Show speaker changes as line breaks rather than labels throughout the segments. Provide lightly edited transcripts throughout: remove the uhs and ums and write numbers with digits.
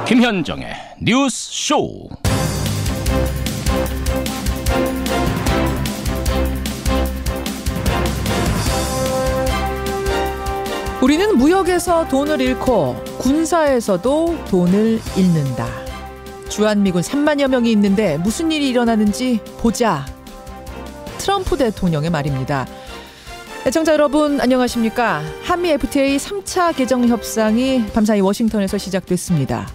김현정의 뉴스 쇼.
우리는 무역에서 돈을 잃고 군사에서도 돈을 잃는다. 주한미군 3만여 명이 있는데 무슨 일이 일어나는지 보자. 트럼프 대통령의 말입니다. 애청자 여러분 안녕하십니까. 한미 FTA 3차 개정 협상이 밤사이 워싱턴에서 시작됐습니다.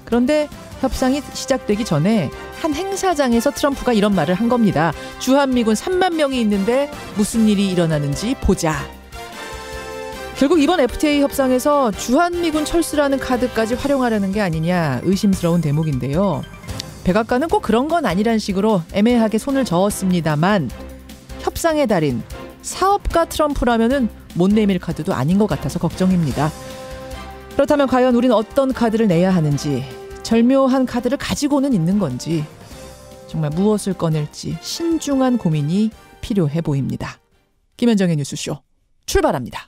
그런데 협상이 시작되기 전에 한 행사장에서 트럼프가 이런 말을 한 겁니다. 주한미군 3만 명이 있는데 무슨 일이 일어나는지 보자. 결국 이번 FTA 협상에서 주한미군 철수라는 카드까지 활용하려는 게 아니냐 의심스러운 대목인데요. 백악관은 꼭 그런 건 아니란 식으로 애매하게 손을 저었습니다만 협상의 달인 사업가 트럼프라면은 못 내밀 카드도 아닌 것 같아서 걱정입니다. 그렇다면 과연 우리는 어떤 카드를 내야 하는지, 절묘한 카드를 가지고는 있는 건지, 정말 무엇을 꺼낼지 신중한 고민이 필요해 보입니다. 김현정의 뉴스쇼 출발합니다.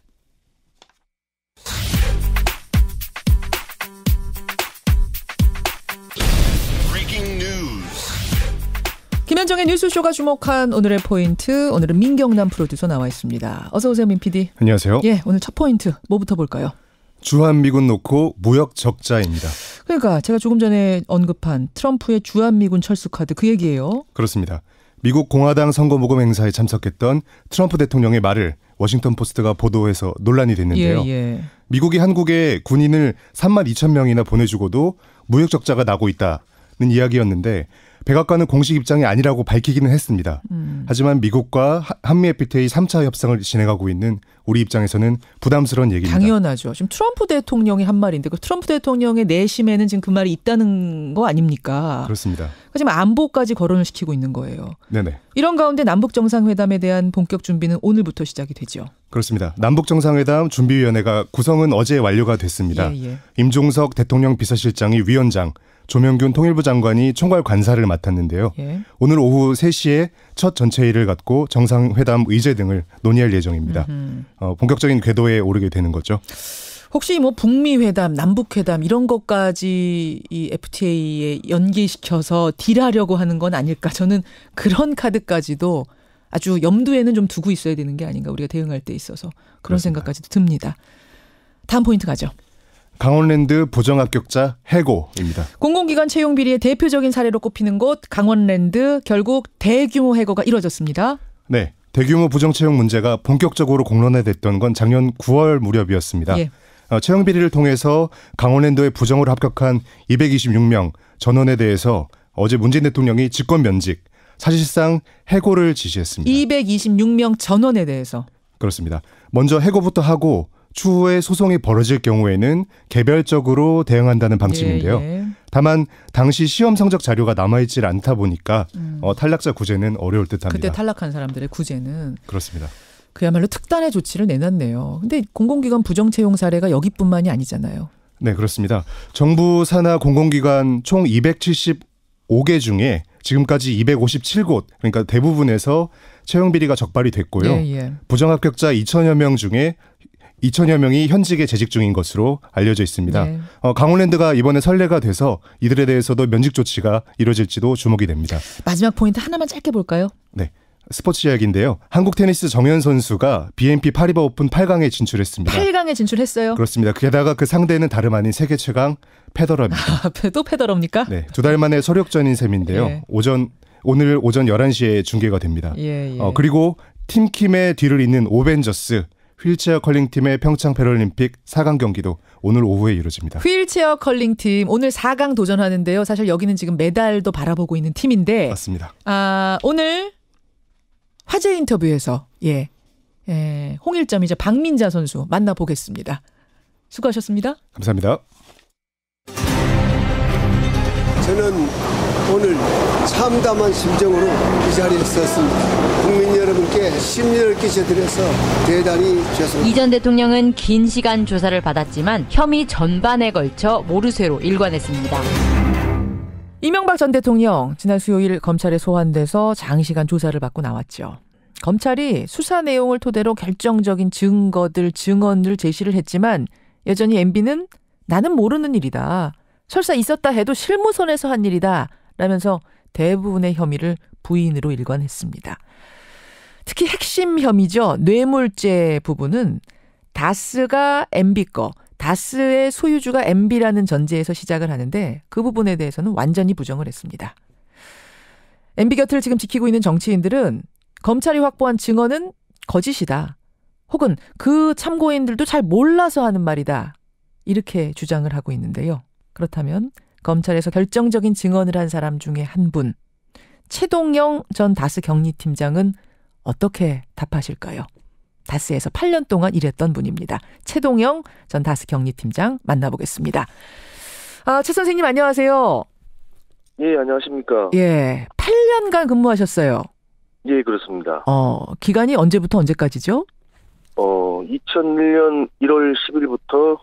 김현정의 뉴스쇼가 주목한 오늘의 포인트, 오늘은 민경남 프로듀서 나와 있습니다. 어서 오세요, 민 PD.
안녕하세요.
예, 오늘 첫 포인트 뭐부터 볼까요?
주한미군 놓고 무역 적자입니다.
그러니까 제가 조금 전에 언급한 트럼프의 주한미군 철수 카드 그 얘기예요.
그렇습니다. 미국 공화당 선거 모금 행사에 참석했던 트럼프 대통령의 말을 워싱턴 포스트가 보도해서 논란이 됐는데요.
예.
미국이 한국에 군인을 3만 2천 명이나 보내주고도 무역 적자가 나고 있다는 이야기였는데 백악관은 공식 입장이 아니라고 밝히기는 했습니다. 하지만 미국과 한미 FTA 3차 협상을 진행하고 있는 우리 입장에서는 부담스러운 얘기입니다.
당연하죠. 지금 트럼프 대통령이 한 말인데 그 트럼프 대통령의 내심에는 지금 그 말이 있다는 거 아닙니까?
그렇습니다.
하지만 안보까지 거론을 시키고 있는 거예요.
네네.
이런 가운데 남북정상회담에 대한 본격 준비는 오늘부터 시작이 되죠.
그렇습니다. 남북정상회담 준비위원회가 구성은 어제 완료가 됐습니다.
예.
임종석 대통령 비서실장이 위원장, 조명균 통일부 장관이 총괄 관사를 맡았는데요.
예.
오늘 오후 3시에 첫 전체회의를 갖고 정상회담 의제 등을 논의할 예정입니다. 본격적인 궤도에 오르게 되는 거죠.
혹시 뭐 북미 회담, 남북 회담 이런 것까지 이 FTA에 연계시켜서 딜하려고 하는 건 아닐까? 저는 그런 카드까지도 아주 염두에는 좀 두고 있어야 되는 게 아닌가, 우리가 대응할 때 있어서 그런
그렇습니다.
생각까지도 듭니다. 다음 포인트 가죠.
강원랜드 부정합격자 해고입니다.
공공기관 채용 비리의 대표적인 사례로 꼽히는 곳 강원랜드, 결국 대규모 해고가 이뤄졌습니다.
네, 대규모 부정채용 문제가 본격적으로 공론화됐던 건 작년 9월 무렵이었습니다.
예.
채용 비리를 통해서 강원랜드에 부정으로 합격한 226명 전원에 대해서 어제 문재인 대통령이 직권 면직, 사실상 해고를 지시했습니다.
226명 전원에 대해서.
그렇습니다. 먼저 해고부터 하고 추후에 소송이 벌어질 경우에는 개별적으로 대응한다는 방침인데요.
예.
다만 당시 시험 성적 자료가 남아있지 않다 보니까 탈락자 구제는 어려울 듯합니다.
그때 탈락한 사람들의 구제는.
그렇습니다. 그야말로
그야말로 특단의 조치를 내놨네요. 근데 공공기관 부정채용 사례가 여기뿐만이 아니잖아요.
네, 그렇습니다. 정부 산하 공공기관 총 275개 중에 지금까지 257곳, 그러니까 대부분에서 채용 비리가 적발이 됐고요.
예.
부정합격자 2천여 명 중에 2천여 명이 현직에 재직 중인 것으로 알려져 있습니다.
네.
강원랜드가 이번에 선례가 돼서 이들에 대해서도 면직 조치가 이뤄질지도 주목이 됩니다.
마지막 포인트 하나만 짧게 볼까요?
네, 스포츠 이야기인데요. 한국 테니스 정현 선수가 BNP 파리바 오픈 8강에 진출했습니다.
8강에 진출했어요?
그렇습니다. 게다가 그 상대는 다름 아닌 세계 최강 페더러입니다.
또 페더러입니까?
네, 2달 만에 소력전인 셈인데요.
예.
오늘 오전 11시에 중계가 됩니다.
예.
그리고 팀킴의 뒤를 잇는 오벤져스 휠체어 컬링팀의 평창 패럴림픽 4강 경기도 오늘 오후에 이루어집니다.
휠체어 컬링팀 오늘 4강 도전하는데요. 사실 여기는 지금 메달도 바라보고 있는 팀인데
맞습니다.
오늘 화제 인터뷰에서 홍일점이자 박민자 선수 만나보겠습니다. 수고하셨습니다.
감사합니다.
저는 오늘 참담한 심정으로 이 자리에 섰습니다. 국민 여러분께 심려를 끼쳐드려서 대단히 죄송합니다.
이 전 대통령은 긴 시간 조사를 받았지만 혐의 전반에 걸쳐 모르쇠로 일관했습니다.
이명박 전 대통령 지난 수요일 검찰에 소환돼서 장시간 조사를 받고 나왔죠. 검찰이 수사 내용을 토대로 결정적인 증거들, 증언을 제시를 했지만 여전히 MB는 나는 모르는 일이다. 설사 있었다 해도 실무선에서 한 일이다 라면서 대부분의 혐의를 부인으로 일관했습니다. 특히 핵심 혐의죠. 뇌물죄 부분은 다스가 MB 거, 다스의 소유주가 MB라는 전제에서 시작을 하는데 그 부분에 대해서는 완전히 부정을 했습니다. MB 곁을 지금 지키고 있는 정치인들은 검찰이 확보한 증언은 거짓이다. 혹은 그 참고인들도 잘 몰라서 하는 말이다. 이렇게 주장을 하고 있는데요. 그렇다면 검찰에서 결정적인 증언을 한 사람 중에 한 분, 최동영 전 다스 경리팀장은 어떻게 답하실까요? 다스에서 8년 동안 일했던 분입니다. 최동영 전 다스 경리팀장 만나보겠습니다. 최 선생님 안녕하세요.
예, 안녕하십니까.
예, 8년간 근무하셨어요.
예, 그렇습니다.
기간이 언제부터 언제까지죠?
2001년 1월 10일부터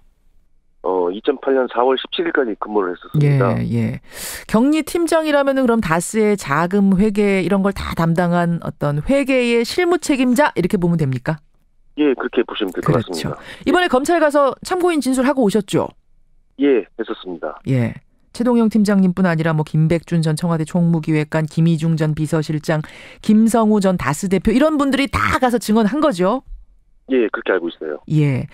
2008년 4월 17일까지 근무를 했었습니다.
예. 경리팀장이라면은 그럼 다스의 자금 회계 이런 걸 다 담당한 어떤 회계의 실무 책임자 이렇게 보면 됩니까?
예, 그렇게 보시면 될 것 같습니다.
이번에 검찰 가서 참고인 진술하고 오셨죠?
예, 했었습니다.
예. 최동영 팀장님뿐 아니라 김백준 전 청와대 총무기획관, 김희중 전 비서실장, 김성우 전 다스 대표 이런 분들이 다 가서 증언한 거죠?
예, 그렇게 알고 있어요.
예.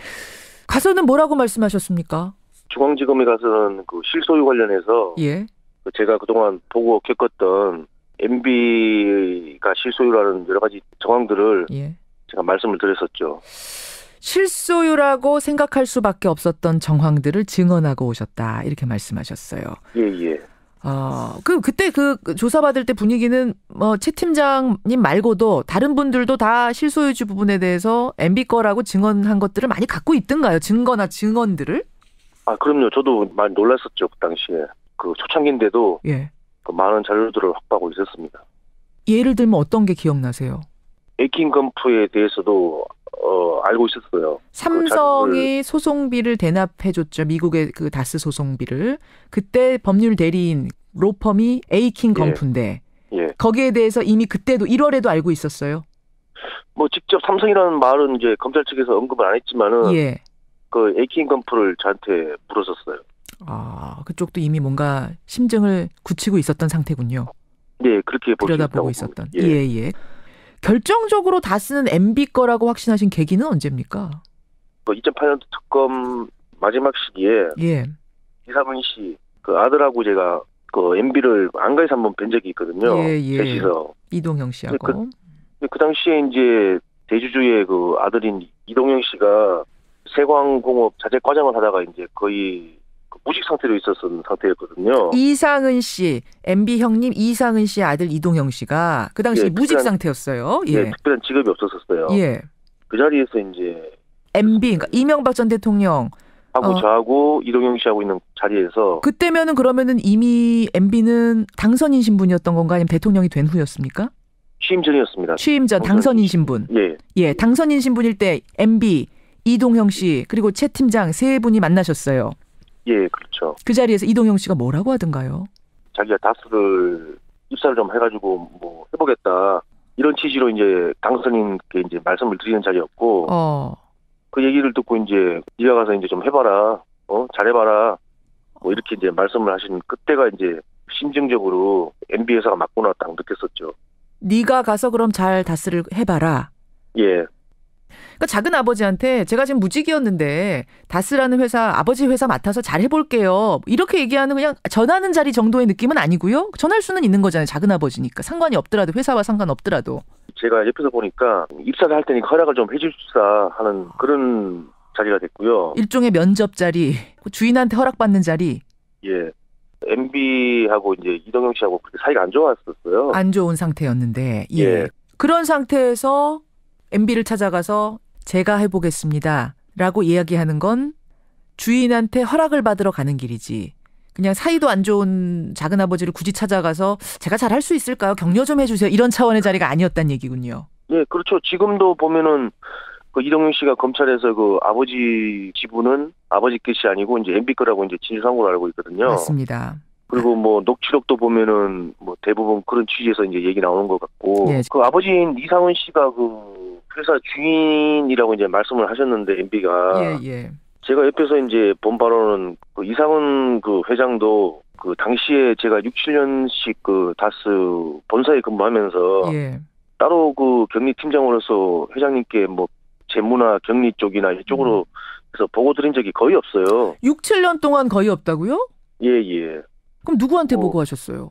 가서는 뭐라고 말씀하셨습니까?
중앙지검에 가서는 그 실소유 관련해서
예.
제가 그동안 보고 겪었던 MB가 실소유라는 여러 가지 정황들을
예. 제가
말씀을 드렸었죠.
실소유라고 생각할 수밖에 없었던 정황들을 증언하고 오셨다 이렇게 말씀하셨어요.
예.
그때 그 조사받을 때 분위기는 최 팀장님 말고도 다른 분들도 다 실소유주 부분에 대해서 MB 거라고 증언한 것들을 많이 갖고 있던가요? 증거나 증언들을?
그럼요. 저도 많이 놀랐었죠. 그 당시에. 그 초창기인데도
예.
그 많은 자료들을 확보하고 있었습니다.
예를 들면 어떤 게 기억나세요?
에이킹 건프에 대해서도 알고 있었어요.
삼성이 소송비를 대납해줬죠. 미국의 그 다스 소송비를. 그때 법률 대리인 로펌이 에이킹 건프인데
예.
거기에 대해서 이미 그때도 1월에도 알고 있었어요.
직접 삼성이라는 말은 이제 검찰 측에서 언급을 안 했지만은
예.
그 에이킹 건프를 저한테 물었었어요.
그쪽도 이미 뭔가 심증을 굳히고 있었던 상태군요.
네, 그렇게
들여다보고 있었던. 예. 결정적으로 다스는 MB 거라고 확신하신 계기는 언제입니까?
2008년도 특검 마지막 시기에
예.
이상은 씨 그 아들하고 제가 그 MB를 안가에서 한번 뵌 적이 있거든요.
예.
셋이서.
이동영 씨하고.
그 당시에 이제 대주주의 그 아들인 이동영 씨가 세광공업 자재 과장을 하다가 이제 거의 무직 상태로 있었던 상태였거든요.
이상은 씨, MB 형님 이상은 씨의 아들 이동영 씨가 그 당시 무직 상태였어요. 예.
특별한 직업이 없었어요.
예.
그 자리에서 이제
MB, 그러니까 이명박 전 대통령
하고 저하고 이동영 씨하고 있는 자리에서
그때면은 그러면은 이미 MB는 당선인 신분이었던 건가 아니면 대통령이 된 후였습니까?
취임 전이었습니다.
취임 전 당선인 신분.
예,
당선인 신분일 때 MB, 이동영 씨 그리고 최 팀장 세 분이 만나셨어요.
예, 그렇죠.
그 자리에서 이동영 씨가 뭐라고 하던가요?
자기가 다스를 입사를 좀 해가지고 해보겠다 이런 취지로 이제 당선인께 이제 말씀을 드리는 자리였고 그 얘기를 듣고 이제 네가 가서 이제 좀 해봐라, 잘해봐라 이렇게 이제 말씀을 하신 그때가 이제 심증적으로 MB 회사가 맞구나 딱 느꼈었죠.
네가 가서 그럼 잘 다스를 해봐라.
예.
그러니까 작은 아버지한테 제가 지금 무직이었는데 다스라는 회사 아버지 회사 맡아서 잘 해볼게요. 이렇게 얘기하는 그냥 전하는 자리 정도의 느낌은 아니고요. 전할 수는 있는 거잖아요. 작은 아버지니까 상관이 없더라도 회사와 상관없더라도.
제가 옆에서 보니까 입사를 할 테니까 허락을 좀 해주십사 하는 그런 자리가 됐고요.
일종의 면접 자리, 주인한테 허락받는 자리.
예. MB하고 이제 이동영 씨하고 그렇게 사이가 안 좋았었어요.
안 좋은 상태였는데.
예.
그런 상태에서 MB를 찾아가서 제가 해보겠습니다 라고 이야기하는 건 주인한테 허락을 받으러 가는 길이지. 그냥 사이도 안 좋은 작은아버지를 굳이 찾아가서 제가 잘 할 수 있을까요? 격려 좀 해주세요. 이런 차원의 자리가 아니었단 얘기군요.
예, 그렇죠. 지금도 보면은 그 이동영 씨가 검찰에서 그 아버지 지분은 아버지 것이 아니고 이제 MB 거라고 이제 진술한 걸로 알고 있거든요.
맞습니다.
그리고 녹취록도 보면은 대부분 그런 취지에서 이제 얘기 나오는 것 같고. 예. 그 아버지인 이상은 씨가 그 회사 주인이라고 이제 말씀을 하셨는데 MB가.
예.
제가 옆에서 이제 본 바로는 그 이상은 그 회장도 그 당시에 제가 6, 7년씩 그 다스 본사에 근무하면서
예.
따로 그 격리 팀장으로서 회장님께 뭐 재무나 격리 쪽이나 이쪽으로 해서 보고 드린 적이 거의 없어요.
6, 7년 동안 거의 없다고요?
예.
그럼 누구한테 보고하셨어요?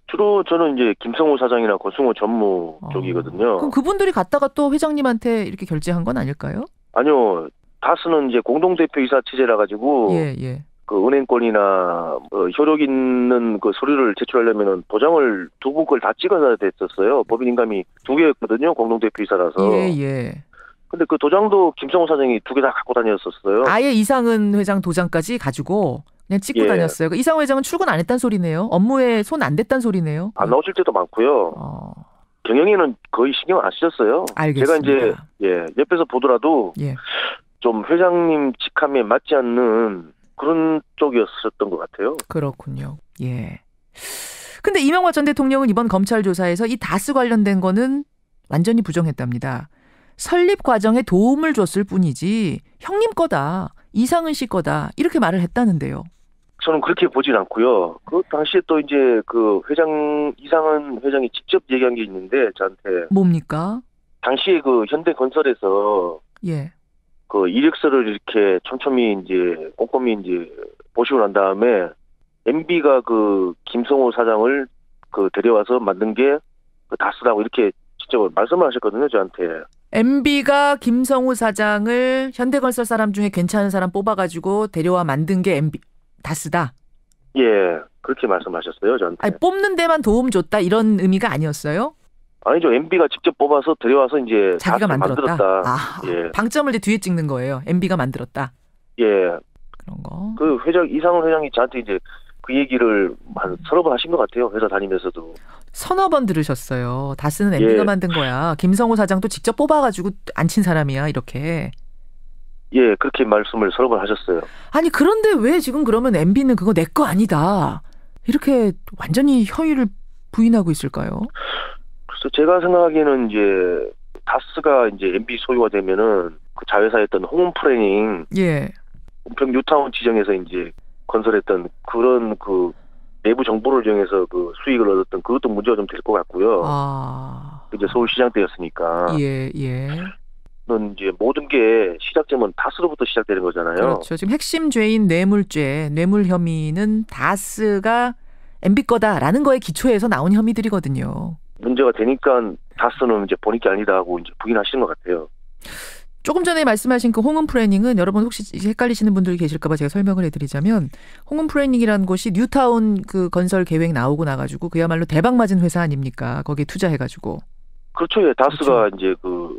주로 저는 이제 김성호 사장이나 고승호 전무 쪽이거든요.
그럼 그분들이 갔다가 또 회장님한테 이렇게 결제한 건 아닐까요?
아니요. 다스는 이제 공동대표이사 체제라 가지고
예.
그 은행권이나 효력 있는 그 서류를 제출하려면은 도장을 두 분 걸 다 찍어야 됐었어요. 법인 인감이 2개였거든요. 공동대표이사라서.
예.
근데 그 도장도 김성호 사장이 2개 다 갖고 다녔었어요.
아예 이상은 회장 도장까지 가지고 그냥 찍고 다녔어요. 그러니까 이상은 회장은 출근 안 했단 소리네요. 업무에 손 안 댔단 소리네요.
안 나오실 때도 많고요. 경영에는 거의 신경 안 쓰셨어요.
알겠습니다.
제가 이제 옆에서 보더라도 좀 회장님 직함에 맞지 않는 그런 쪽이었었던 것 같아요.
그렇군요. 예. 근데 이명박 전 대통령은 이번 검찰 조사에서 이 다스 관련된 거는 완전히 부정했답니다. 설립 과정에 도움을 줬을 뿐이지 형님 거다, 이상은 씨 거다 이렇게 말을 했다는데요.
저는 그렇게 보진 않고요. 그 당시에 또 이제 그 이상은 회장이 직접 얘기한 게 있는데 저한테
뭡니까?
당시에 그 현대건설에서 그 이력서를 이렇게 촘촘히 이제 꼼꼼히 이제 보시고 난 다음에 MB가 그 김성호 사장을 그 데려와서 만든 게 그 다스라고 이렇게 직접 말씀을 하셨거든요, 저한테.
MB가 김성호 사장을 현대건설 사람 중에 괜찮은 사람 뽑아가지고 데려와 만든 게 다스다.
예, 그렇게 말씀하셨어요, 저한테.
아니, 뽑는 데만 도움 줬다 이런 의미가 아니었어요?
아니죠. MB가 직접 뽑아서 데려와서 이제
자기가 만들었다.
예.
방점을 이제 뒤에 찍는 거예요. MB가 만들었다.
예.
그런 거.
그 이상훈 회장이 저한테 이제 그 얘기를 한 서너 번 하신 것 같아요. 회사 다니면서도.
서너 번 들으셨어요. 다스는 MB가 만든 거야. 김성호 사장도 직접 뽑아가지고 앉힌 사람이야. 이렇게.
예, 그렇게 말씀을 서너 번 하셨어요.
아니 그런데 왜 지금 그러면 MB는 그거 내 거 아니다. 이렇게 완전히 허위를 부인하고 있을까요?
그래서 제가 생각하기에는 이제 다스가 이제 MB 소유가 되면은 그 자회사였던 홍은프레닝, 은평 뉴타운 지정에서 이제 건설했던 그런 그 내부 정보를 이용해서 그 수익을 얻었던 그것도 문제가 좀 될 것 같고요. 이제 서울시장 때였으니까. 는 이제 모든 게 시작점은 다스로부터 시작되는 거잖아요.
그렇죠. 지금 핵심 죄인 뇌물죄, 뇌물 혐의는 다스가 MB 거다라는 거에 기초해서 나온 혐의들이거든요.
문제가 되니까 다스는 이제 본인 게 아니다 하고 이제 부인하시는 것 같아요.
조금 전에 말씀하신 그 홍은프레닝은 여러분 혹시 헷갈리시는 분들이 계실까 봐 제가 설명을 해드리자면 홍은프레닝이라는 곳이 뉴타운 그 건설 계획 나오고 나가지고 그야말로 대박 맞은 회사 아닙니까? 거기에 투자해가지고.
그렇죠. 예. 다스가 이제 그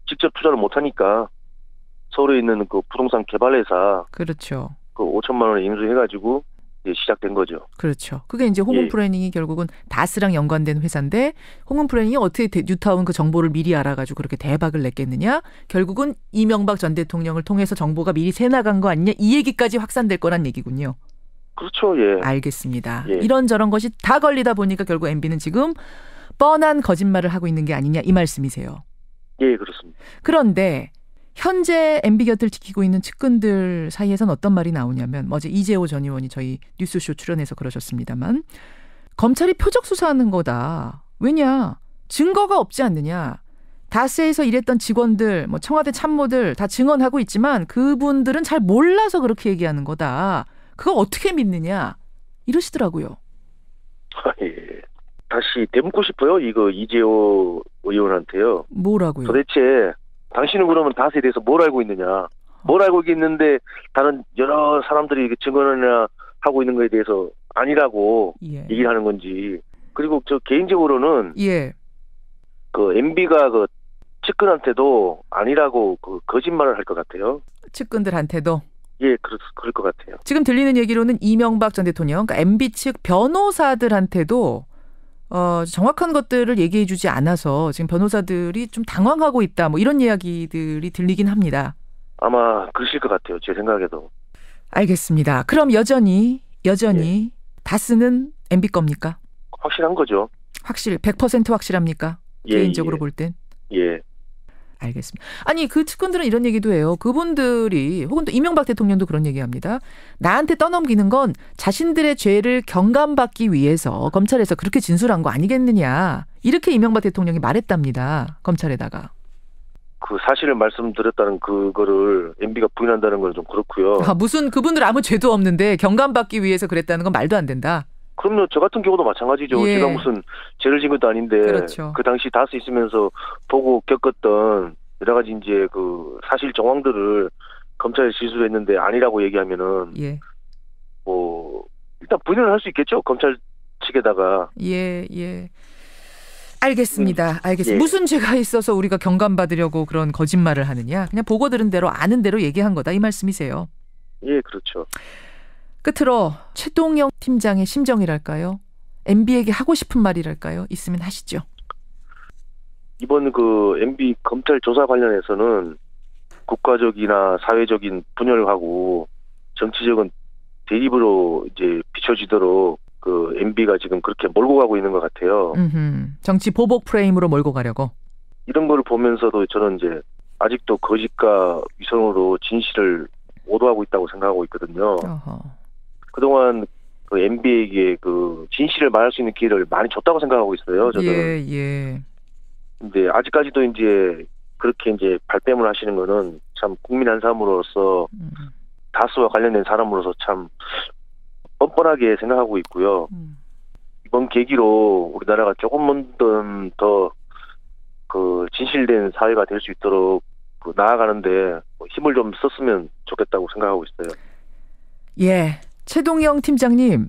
직접 투자를 못하니까 서울에 있는 그 부동산 개발회사
그렇죠.
그 5천만 원에 인수해가지고 시작된 거죠.
그렇죠. 그게 이제 홍은프레닝이 결국은 다스랑 연관된 회사인데 홍은프레닝이 어떻게 뉴타운 그 정보를 미리 알아가지고 그렇게 대박을 냈겠느냐? 결국은 이명박 전 대통령을 통해서 정보가 미리 새나간 거 아니냐? 이 얘기까지 확산될 거란 얘기군요.
그렇죠. 예.
알겠습니다. 이런저런 것이 다 걸리다 보니까 결국 MB는 지금 뻔한 거짓말을 하고 있는 게 아니냐 이 말씀이세요.
예, 그렇습니다.
그런데 현재 MB 곁을 지키고 있는 측근들 사이에선 어떤 말이 나오냐면 어제 이재호 전 의원이 저희 뉴스쇼 출연해서 그러셨습니다만 검찰이 표적 수사하는 거다. 왜냐? 증거가 없지 않느냐. 다스에서 일했던 직원들, 뭐 청와대 참모들 다 증언하고 있지만 그분들은 잘 몰라서 그렇게 얘기하는 거다. 그거 어떻게 믿느냐. 이러시더라고요.
예. 다시 되묻고 싶어요. 이거 이재호 의원한테요.
뭐라고요?
도대체 당신은 그러면 다스에 대해서 뭘 알고 있느냐. 뭘 알고 있는데 다른 여러 사람들이 증언이나 하고 있는 거에 대해서 아니라고 얘기를 하는 건지. 그리고 저 개인적으로는 그 MB가 그 측근한테도 아니라고 그 거짓말을 할 것 같아요.
측근들한테도?
예, 그럴 것 같아요.
지금 들리는 얘기로는 이명박 전 대통령, 그러니까 MB 측 변호사들한테도 정확한 것들을 얘기해 주지 않아서 지금 변호사들이 좀 당황하고 있다. 뭐 이런 이야기들이 들리긴 합니다.
아마 그러실 것 같아요. 제 생각에도.
알겠습니다. 그럼 여전히 다스는 MB 겁니까?
확실한 거죠.
100% 확실합니까? 개인적으로 볼 땐?
예.
알겠습니다. 아니 그 측근들은 이런 얘기도 해요. 그분들이 혹은 또 이명박 대통령도 그런 얘기합니다. 나한테 떠넘기는 건 자신들의 죄를 경감받기 위해서 검찰에서 그렇게 진술한 거 아니겠느냐. 이렇게 이명박 대통령이 말했답니다. 검찰에다가.
그 사실을 말씀드렸다는 그거를 MB가 부인한다는 건 좀 그렇고요.
무슨 그분들 아무 죄도 없는데 경감받기 위해서 그랬다는 건 말도 안 된다.
그럼요. 저 같은 경우도 마찬가지죠.
예.
제가 무슨 죄를 지은 것도 아닌데
그렇죠.
그 당시 다스 있으면서 보고 겪었던 여러 가지 이제 그 사실 정황들을 검찰에 진술을 했는데 아니라고 얘기하면은
예.
뭐 일단 부인을 할 수 있겠죠. 검찰 측에다가.
예. 알겠습니다.
예.
무슨 죄가 있어서 우리가 경감받으려고 그런 거짓말을 하느냐. 그냥 보고 들은 대로 아는 대로 얘기한 거다. 이 말씀이세요.
예, 그렇죠.
끝으로 최동영 팀장의 심정이랄까요? MB에게 하고 싶은 말이랄까요? 있으면 하시죠.
이번 그 MB 검찰 조사 관련해서는 국가적이나 사회적인 분열하고 정치적인 대립으로 이제 비춰지도록 그 MB가 지금 그렇게 몰고 가고 있는 것 같아요.
정치 보복 프레임으로 몰고 가려고.
이런 걸 보면서도 저는 이제 아직도 거짓과 위선으로 진실을 오도하고 있다고 생각하고 있거든요.
어허.
그동안 그 MB에게 그 진실을 말할 수 있는 기회를 많이 줬다고 생각하고 있어요. 저는.
예.
근데 아직까지도 이제 그렇게 이제 발뺌을 하시는 거는 참 국민 한 사람으로서 다스와 관련된 사람으로서 참 뻔뻔하게 생각하고 있고요. 이번 계기로 우리나라가 조금만 더 그 진실된 사회가 될 수 있도록 그 나아가는데 힘을 좀 썼으면 좋겠다고 생각하고 있어요.
예. 최동영 팀장님.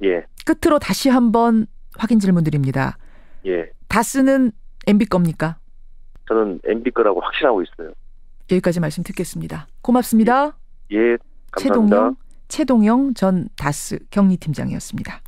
예.
끝으로 다시 한번 확인 질문 드립니다.
예.
다스는 MB 겁니까?
저는 MB 거라고 확신하고 있어요.
여기까지 말씀 듣겠습니다. 고맙습니다.
예. 감사합니다.
최동영 전 다스 경리팀장이었습니다.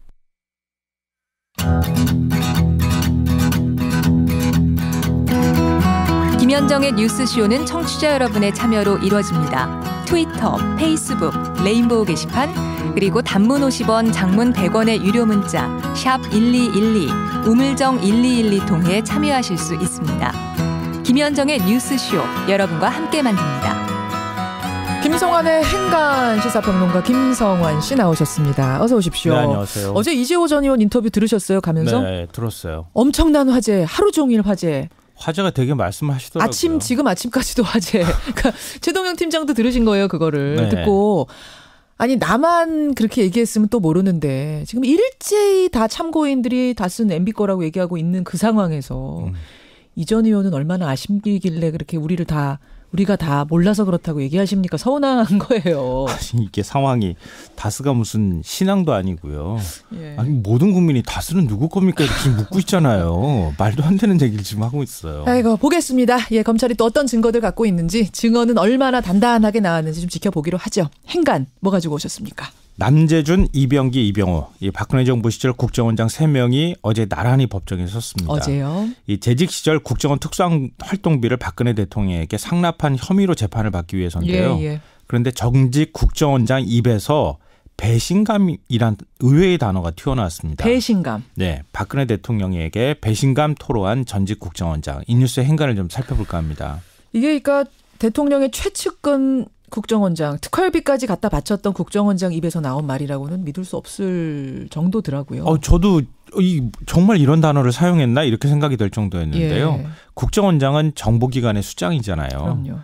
김현정의 뉴스쇼는 청취자 여러분의 참여로 이루어집니다. 트위터, 페이스북, 레인보우 게시판, 그리고 단문 50원, 장문 100원의 유료 문자 샵 1212, 우물정 1212 통해 참여하실 수 있습니다. 김현정의 뉴스쇼, 여러분과 함께 만듭니다.
김성환의 행간 시사평론가 김성환 씨 나오셨습니다. 어서 오십시오.
네, 안녕하세요.
어제 이재호 전 의원 인터뷰 들으셨어요? 가면서?
네, 들었어요.
엄청난 화제, 하루 종일 화제.
화제가 되게 말씀하시더라고요.
지금 아침까지도 화제. 그러니까 최동영 팀장도 들으신 거예요, 그거를.
네.
듣고. 아니 나만 그렇게 얘기했으면 또 모르는데 지금 일제히 다 참고인들이 다 쓴 MB 거라고 얘기하고 있는 그 상황에서 이 전 의원은 얼마나 아쉽길래 그렇게 우리가 다 몰라서 그렇다고 얘기하십니까? 서운한 거예요.
아니, 이게 상황이 다스가 무슨 신앙도 아니고요.
예.
아니 모든 국민이 다스는 누구 겁니까? 이렇게 묻고 있잖아요. 말도 안 되는 얘기를 지금 하고 있어요.
아이고 보겠습니다. 예, 검찰이 또 어떤 증거들 갖고 있는지 증언은 얼마나 단단하게 나왔는지 좀 지켜보기로 하죠. 행간 뭐 가지고 오셨습니까?
남재준, 이병기, 이병호, 이 박근혜 정부 시절 국정원장 3명이 어제 나란히 법정에 섰습니다.
어제요?
이 재직 시절 국정원 특수활동비를 박근혜 대통령에게 상납한 혐의로 재판을 받기 위해서인데요.
예.
그런데 정직 국정원장 입에서 배신감이란 의외의 단어가 튀어나왔습니다.
배신감.
네, 박근혜 대통령에게 배신감 토로한 전직 국정원장. 이 뉴스의 행간을 좀 살펴볼까 합니다.
이게 그러니까 대통령의 최측근 국정원장, 특활비까지 갖다 바쳤던 국정원장 입에서 나온 말이라고는 믿을 수 없을 정도더라고요.
저도 정말 이런 단어를 사용했나 이렇게 생각이 될 정도였는데요.
예.
국정원장은 정보기관의 수장이잖아요.
그럼요.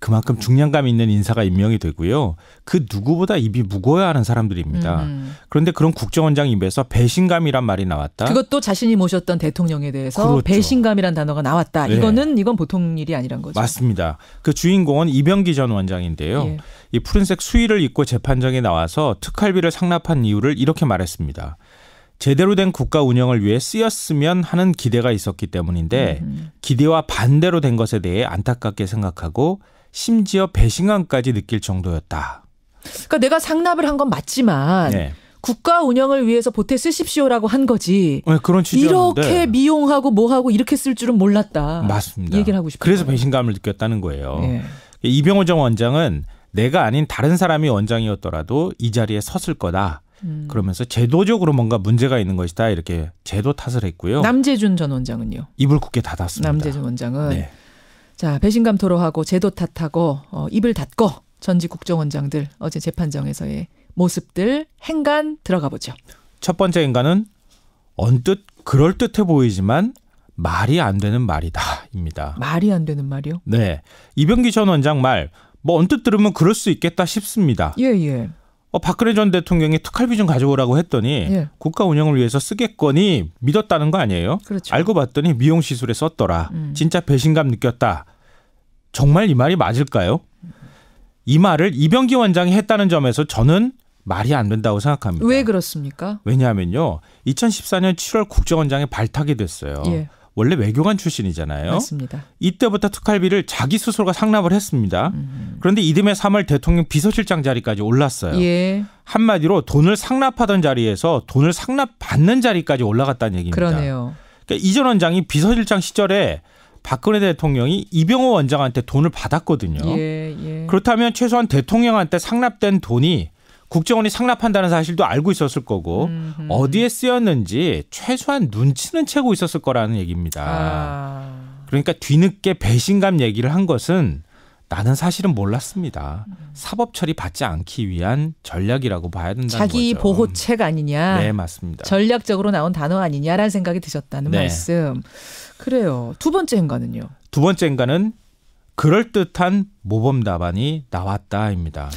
그만큼 중량감 있는 인사가 임명이 되고요. 그 누구보다 입이 무거워야 하는 사람들입니다. 그런데 그런 국정원장 입에서 배신감이란 말이 나왔다.
그것도 자신이 모셨던 대통령에 대해서
그렇죠.
배신감이란 단어가 나왔다.
네.
이건 보통 일이 아니란 거죠.
맞습니다. 그 주인공은 이병기 전 원장인데요.
예.
이 푸른색 수의를 입고 재판정에 나와서 특활비를 상납한 이유를 이렇게 말했습니다. 제대로 된 국가 운영을 위해 쓰였으면 하는 기대가 있었기 때문인데 기대와 반대로 된 것에 대해 안타깝게 생각하고 심지어 배신감까지 느낄 정도였다.
그러니까 내가 상납을 한 건 맞지만
네.
국가 운영을 위해서 보태 쓰십시오라고 한 거지.
네, 그런 취지였는데.
이렇게 미용하고 뭐하고 이렇게 쓸 줄은 몰랐다.
맞습니다.
이 얘기를 하고 싶어요.
그래서 배신감을 느꼈다는 거예요.
네.
이병호 전 원장은 내가 아닌 다른 사람이 원장이었더라도 이 자리에 섰을 거다. 그러면서 제도적으로 뭔가 문제가 있는 것이다. 이렇게 제도 탓을 했고요.
남재준 전 원장은요?
입을 굳게 닫았습니다.
남재준 원장은.
네.
자, 배신감 토로하고 제도 탓하고 입을 닫고 전직 국정원장들 어제 재판정에서의 모습들 행간 들어가 보죠.
첫 번째 행간은 언뜻 그럴듯해 보이지만 말이 안 되는 말이다입니다.
말이 안 되는 말이요?
네. 이병기 전 원장 말 뭐 언뜻 들으면 그럴 수 있겠다 싶습니다.
예.
박근혜 전 대통령이 특활비 좀 가져오라고 했더니
예.
국가 운영을 위해서 쓰겠거니 믿었다는 거 아니에요?
그렇죠.
알고 봤더니 미용시술에 썼더라. 진짜 배신감 느꼈다. 정말 이 말이 맞을까요? 이 말을 이병기 원장이 했다는 점에서 저는 말이 안 된다고 생각합니다.
왜 그렇습니까?
왜냐하면요. 2014년 7월 국정원장에 발탁이 됐어요.
예.
원래 외교관 출신이잖아요.
맞습니다.
이때부터 특활비를 자기 스스로가 상납을 했습니다. 그런데 이듬해 3월 대통령 비서실장 자리까지 올랐어요.
예.
한마디로 돈을 상납하던 자리에서 돈을 상납받는 자리까지 올라갔다는 얘기입니다.
그러네요.
그러니까 이전 원장이 비서실장 시절에 박근혜 대통령이 이병호 원장한테 돈을 받았거든요.
예.
그렇다면 최소한 대통령한테 상납된 돈이 국정원이 상납한다는 사실도 알고 있었을 거고 어디에 쓰였는지 최소한 눈치는 채고 있었을 거라는 얘기입니다. 그러니까 뒤늦게 배신감 얘기를 한 것은 나는 사실은 몰랐습니다. 사법 처리 받지 않기 위한 전략이라고 봐야 된다는
자기
거죠.
보호책 아니냐.
네, 맞습니다.
전략적으로 나온 단어 아니냐라는 생각이 드셨다는
네.
말씀. 그래요. 두 번째 행간은요?
두 번째 행간은 그럴듯한 모범 답안이 나왔다입니다.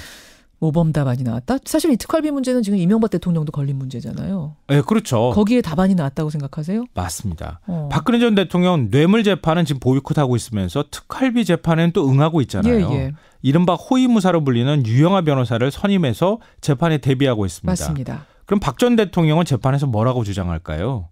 모범 답안이 나왔다? 사실 이 특활비 문제는 지금 이명박 대통령도 걸린 문제잖아요.
네, 그렇죠.
거기에 답안이 나왔다고 생각하세요?
맞습니다. 박근혜 전 대통령 뇌물 재판은 지금 보이콧하고 있으면서 특활비 재판에는 또 응하고 있잖아요.
예.
이른바 호위무사로 불리는 유영하 변호사를 선임해서 재판에 대비하고 있습니다.
맞습니다.
그럼 박 전 대통령은 재판에서 뭐라고 주장할까요?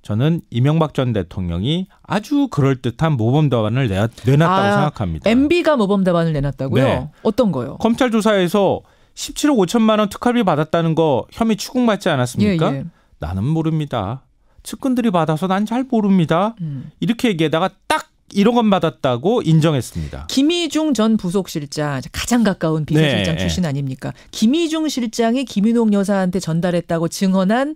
저는 이명박 전 대통령이 아주 그럴듯한 모범 답안을 내놨다고 생각합니다.
MB가 모범 답안을 내놨다고요?
네.
어떤 거요?
검찰 조사에서 17억 5천만 원 특활비 받았다는 거 혐의 추궁받지 않았습니까?
예.
나는 모릅니다. 측근들이 받아서 난 잘 모릅니다. 이렇게 얘기하다가 딱 1억 원 받았다고 인정했습니다.
김희중 전 부속실장, 가장 가까운 비서실장 출신 아닙니까? 김희중 실장이 김윤옥 여사한테 전달했다고 증언한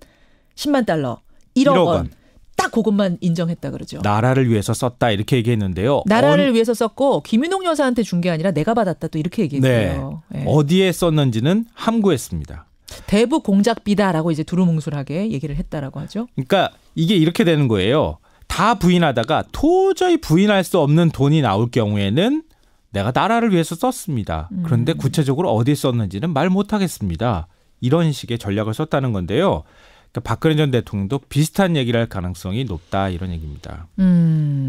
10만 달러, 1억 원. 딱 그것만 인정했다 그러죠.
나라를 위해서 썼다 이렇게 얘기했는데요.
나라를 위해서 썼고 김윤옥 여사한테 준 게 아니라 내가 받았다 또 이렇게 얘기했어요.
네. 어디에 썼는지는 함구했습니다.
대북 공작비다라고 이제 두루뭉술하게 얘기를 했다라고 하죠.
그러니까 이게 이렇게 되는 거예요. 다 부인하다가 도저히 부인할 수 없는 돈이 나올 경우에는 내가 나라를 위해서 썼습니다. 그런데 구체적으로 어디에 썼는지는 말 못하겠습니다. 이런 식의 전략을 썼다는 건데요. 그러니까 박근혜 전 대통령도 비슷한 얘기를 할 가능성이 높다 이런 얘기입니다.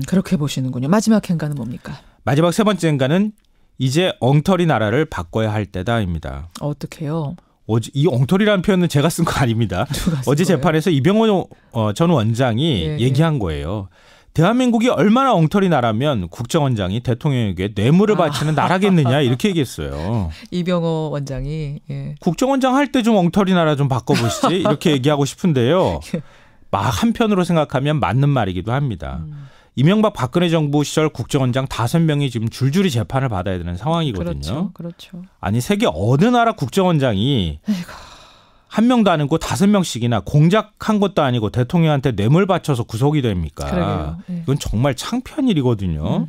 그렇게 보시는군요. 마지막 행간은 뭡니까?
마지막 세 번째 행간은 이제 엉터리 나라를 바꿔야 할 때다입니다.
어떻게요?
이 엉터리라는 표현은 제가 쓴 거 아닙니다. 어제 재판에서 이병호 전 원장이 얘기한 거예요. 대한민국이 얼마나 엉터리 나라면 국정원장이 대통령에게 뇌물을 바치는 나라겠느냐 이렇게 얘기했어요.
이병호 원장이. 예.
국정원장 할 때 좀 엉터리 나라 좀 바꿔보시지 이렇게 얘기하고 싶은데요. 막 한편으로 생각하면 맞는 말이기도 합니다. 이명박 박근혜 정부 시절 국정원장 5명이 지금 줄줄이 재판을 받아야 되는 상황이거든요.
그렇죠.
아니 세계 어느 나라 국정원장이 한 명도 안 하고 5명씩이나 공작한 것도 아니고 대통령한테 뇌물 바쳐서 구속이 됩니까? 이건 정말 창피한 일이거든요.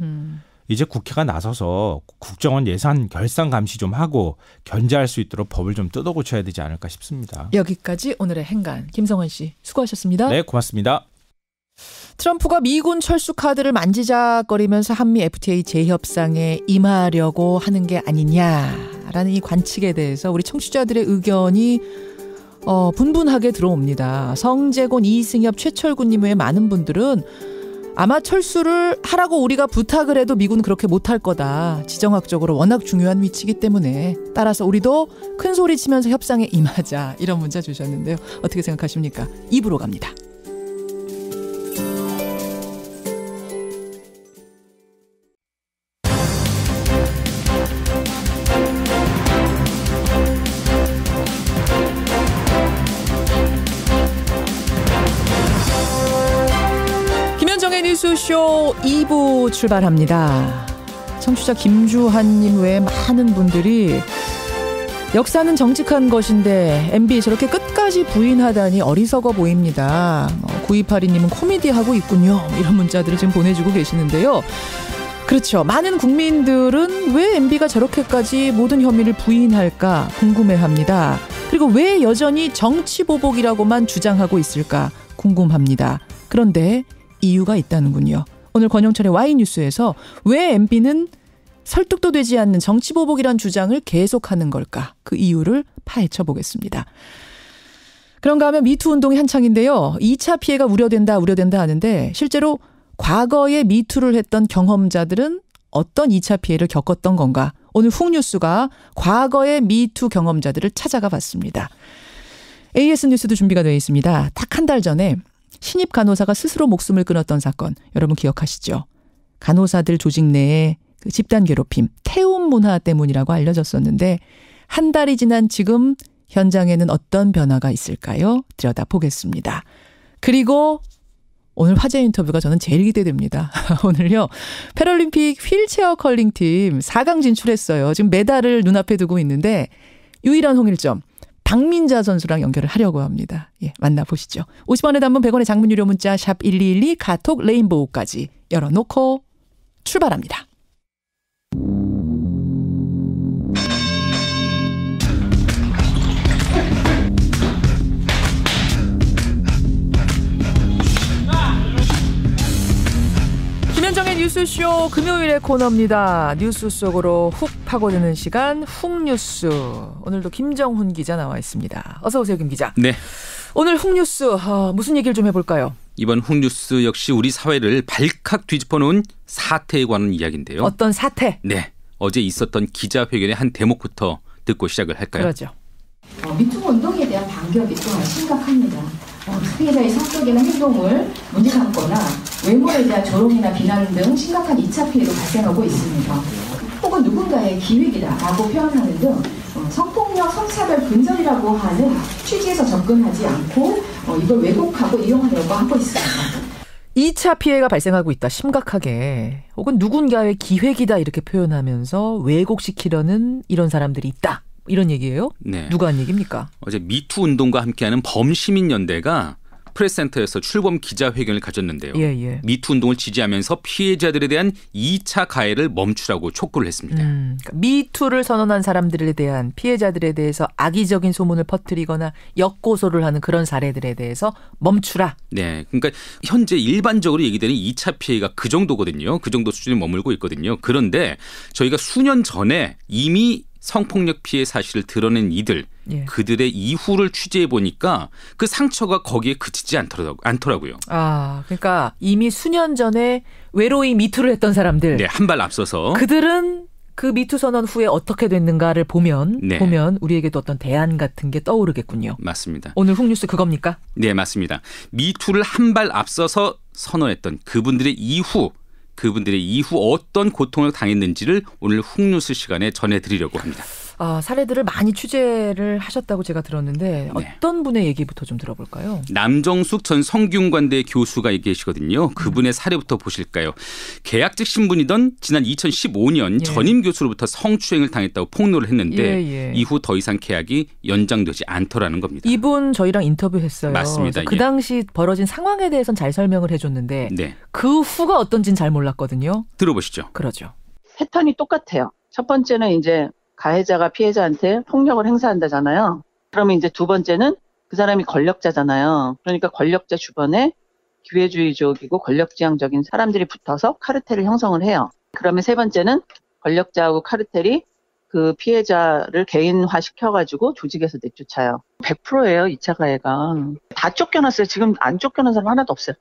이제 국회가 나서서 국정원 예산 결산 감시 좀 하고 견제할 수 있도록 법을 좀 뜯어 고쳐야 되지 않을까 싶습니다.
여기까지 오늘의 행간. 김성환 씨 수고하셨습니다.
네, 고맙습니다.
트럼프가 미군 철수 카드를 만지작거리면서 한미 FTA 재협상에 임하려고 하는 게 아니냐라는 이 관측에 대해서 우리 청취자들의 의견이 분분하게 들어옵니다. 성재곤, 이승엽, 최철구님 외에 많은 분들은 아마 철수를 하라고 우리가 부탁을 해도 미군은 그렇게 못할 거다. 지정학적으로 워낙 중요한 위치이기 때문에 따라서 우리도 큰 소리 치면서 협상에 임하자. 이런 문자 주셨는데요. 어떻게 생각하십니까? 2부로 갑니다. 뉴스쇼 2부 출발합니다. 청취자 김주한님 외에 많은 분들이 역사는 정직한 것인데 MB 저렇게 끝까지 부인하다니 어리석어 보입니다. 9282님은 코미디하고 있군요. 이런 문자들을 지금 보내주고 계시는데요. 그렇죠. 많은 국민들은 왜 MB가 저렇게까지 모든 혐의를 부인할까 궁금해합니다. 그리고 왜 여전히 정치보복이라고만 주장하고 있을까 궁금합니다. 그런데 이유가 있다는군요. 오늘 권영철의 Y뉴스에서 왜 MB는 설득도 되지 않는 정치보복이란 주장을 계속하는 걸까? 그 이유를 파헤쳐 보겠습니다. 그런가 하면 미투 운동이 한창인데요. 2차 피해가 우려된다 하는데 실제로 과거에 미투를 했던 경험자들은 어떤 2차 피해를 겪었던 건가? 오늘 훅뉴스가 과거의 미투 경험자들을 찾아가 봤습니다. AS 뉴스도 준비가 되어 있습니다. 딱 한 달 전에 신입 간호사가 스스로 목숨을 끊었던 사건 여러분 기억하시죠? 간호사들 조직 내에 그 집단 괴롭힘, 태움 문화 때문이라고 알려졌었는데 한 달이 지난 지금 현장에는 어떤 변화가 있을까요? 들여다보겠습니다. 그리고 오늘 화제 인터뷰가 저는 제일 기대됩니다. 오늘요. 패럴림픽 휠체어 컬링팀 4강 진출했어요. 지금 메달을 눈앞에 두고 있는데 유일한 홍일점 박민자 선수랑 연결을 하려고 합니다. 예, 만나보시죠. 50원의 단문 100원의 장문 유료 문자 샵 1212 카톡 레인보우까지 열어놓고 출발합니다. 김현정의 뉴스쇼 금요일의 코너입니다. 뉴스 속으로 훅 파고드는 시간 훅뉴스. 오늘도 김정훈 기자 나와 있습니다. 어서 오세요, 김 기자.
네.
오늘 훅뉴스 무슨 얘기를 좀 해볼까요?
이번 훅뉴스 역시 우리 사회를 발칵 뒤집어놓은 사태에 관한 이야기인데요.
어떤 사태?
네. 어제 있었던 기자회견의 한 대목부터 듣고 시작을 할까요?
그러죠.
미투 운동에 대한 반격이 또한 심각합니다. 피해자의 성격이나 행동을 문제 삼거나 외모에 대한 조롱이나 비난 등 심각한 2차 피해도 발생하고 있습니다. 혹은 누군가의 기획이다라고 표현하는 등 성폭력, 성차별 근절이라고 하는 취지에서 접근하지 않고 이걸 왜곡하고 이용하려고 하고 있습니다.
2차 피해가 발생하고 있다. 심각하게. 혹은 누군가의 기획이다 이렇게 표현하면서 왜곡시키려는 이런 사람들이 있다. 이런 얘기예요?
네.
누가 한 얘기입니까?
어제 미투 운동과 함께하는 범시민연대가 프레스센터에서 출범 기자회견을 가졌는데요.
예.
미투 운동을 지지하면서 피해자들에 대한 2차 가해를 멈추라고 촉구를 했습니다.
그러니까 미투를 선언한 사람들에 대한 피해자들에 대해서 악의적인 소문을 퍼뜨리거나 역고소를 하는 그런 사례들에 대해서 멈추라.
네, 그러니까 현재 일반적으로 얘기되는 2차 피해가 그 정도거든요. 그 정도 수준에 머물고 있거든요. 그런데 저희가 수년 전에 이미 성폭력 피해 사실을 드러낸 이들,
예.
그들의 이후를 취재해 보니까 그 상처가 거기에 그치지 않더라고요.
아, 그러니까 이미 수년 전에 외로이 미투를 했던 사람들.
네, 한 발 앞서서.
그들은 그 미투 선언 후에 어떻게 됐는가를 보면 우리에게도 어떤 대안 같은 게 떠오르겠군요.
맞습니다.
오늘 훅뉴스 그겁니까?
네, 맞습니다. 미투를 한 발 앞서서 선언했던 그분들의 이후 어떤 고통을 당했는지를 오늘 훅뉴스 시간에 전해드리려고 합니다.
사례들을 많이 취재를 하셨다고 제가 들었는데 어떤 분의 얘기부터 좀 들어볼까요?
남정숙 전 성균관대 교수가 계시거든요. 그분의 사례부터 보실까요? 계약직 신분이던 지난 2015년 전임 교수로부터 성추행을 당했다고 폭로를 했는데 이후 더 이상 계약이 연장되지 않더라는 겁니다.
이분 저희랑 인터뷰했어요.
맞습니다.
그 당시 벌어진 상황에 대해서는 잘 설명을 해줬는데 그 후가 어떤지는 잘 몰랐거든요.
들어보시죠.
그러죠.
패턴이 똑같아요. 첫 번째는 이제 가해자가 피해자한테 폭력을 행사한다잖아요. 그러면 이제 두 번째는 그 사람이 권력자잖아요. 그러니까 권력자 주변에 기회주의적이고 권력지향적인 사람들이 붙어서 카르텔을 형성을 해요. 그러면 세 번째는 권력자하고 카르텔이 그 피해자를 개인화 시켜가지고 조직에서 내쫓아요. 100%예요, 2차 가해가. 다 쫓겨났어요. 지금 안 쫓겨난 사람 하나도 없어요.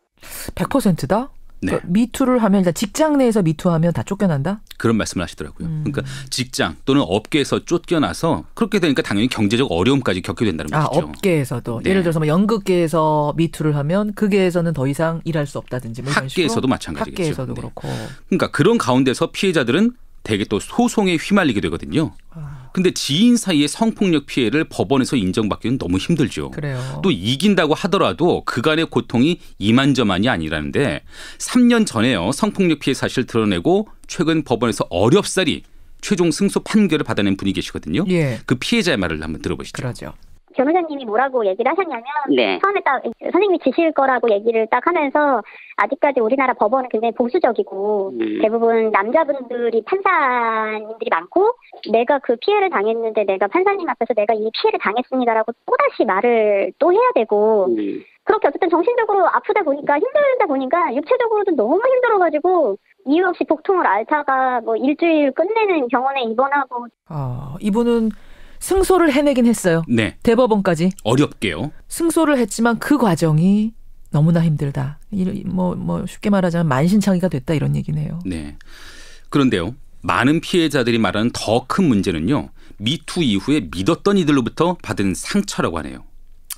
100%다?
네.
그러니까 미투를 하면 일단 직장 내에서 미투하면 다 쫓겨난다?
그런 말씀을 하시더라고요. 그러니까 직장 또는 업계에서 쫓겨나서 그렇게 되니까 당연히 경제적 어려움까지 겪게 된다는 것이죠.
업계에서도. 예를 들어서 뭐 연극계에서 미투를 하면 그 계에서는 더 이상 일할 수 없다든지. 뭐
학계에서도 마찬가지겠죠.
학계에서도 그렇고.
그러니까 그런 가운데서 피해자들은 대개 또 소송에 휘말리게 되거든요. 근데 지인 사이의 성폭력 피해를 법원에서 인정받기는 너무 힘들죠.
그래요.
또 이긴다고 하더라도 그간의 고통이 이만저만이 아니라는데 3년 전에요. 성폭력 피해 사실을 드러내고 최근 법원에서 어렵사리 최종 승소 판결을 받아낸 분이 계시거든요. 그 피해자의 말을 한번 들어보시죠.
그러죠.
변호사님이 뭐라고 얘기를 하셨냐면 처음에 딱 선생님이 지실 거라고 얘기를 딱 하면서 아직까지 우리나라 법원은 굉장히 보수적이고 대부분 남자분들이 판사님들이 많고 내가 그 피해를 당했는데 내가 판사님 앞에서 내가 이 피해를 당했습니다라고 또다시 말을 또 해야 되고 그렇게 어쨌든 정신적으로 아프다 보니까 힘들다 보니까 육체적으로도 너무 힘들어가지고 이유 없이 복통을 앓다가 뭐 일주일 끝내는 병원에 입원하고.
이분은 승소를 해내긴 했어요.
네.
대법원까지.
어렵게요.
승소를 했지만 그 과정이 너무나 힘들다. 뭐 쉽게 말하자면 만신창이가 됐다 이런 얘기네요.
네. 그런데요. 많은 피해자들이 말하는 더 큰 문제는요. 미투 이후에 믿었던 이들로부터 받은 상처라고 하네요.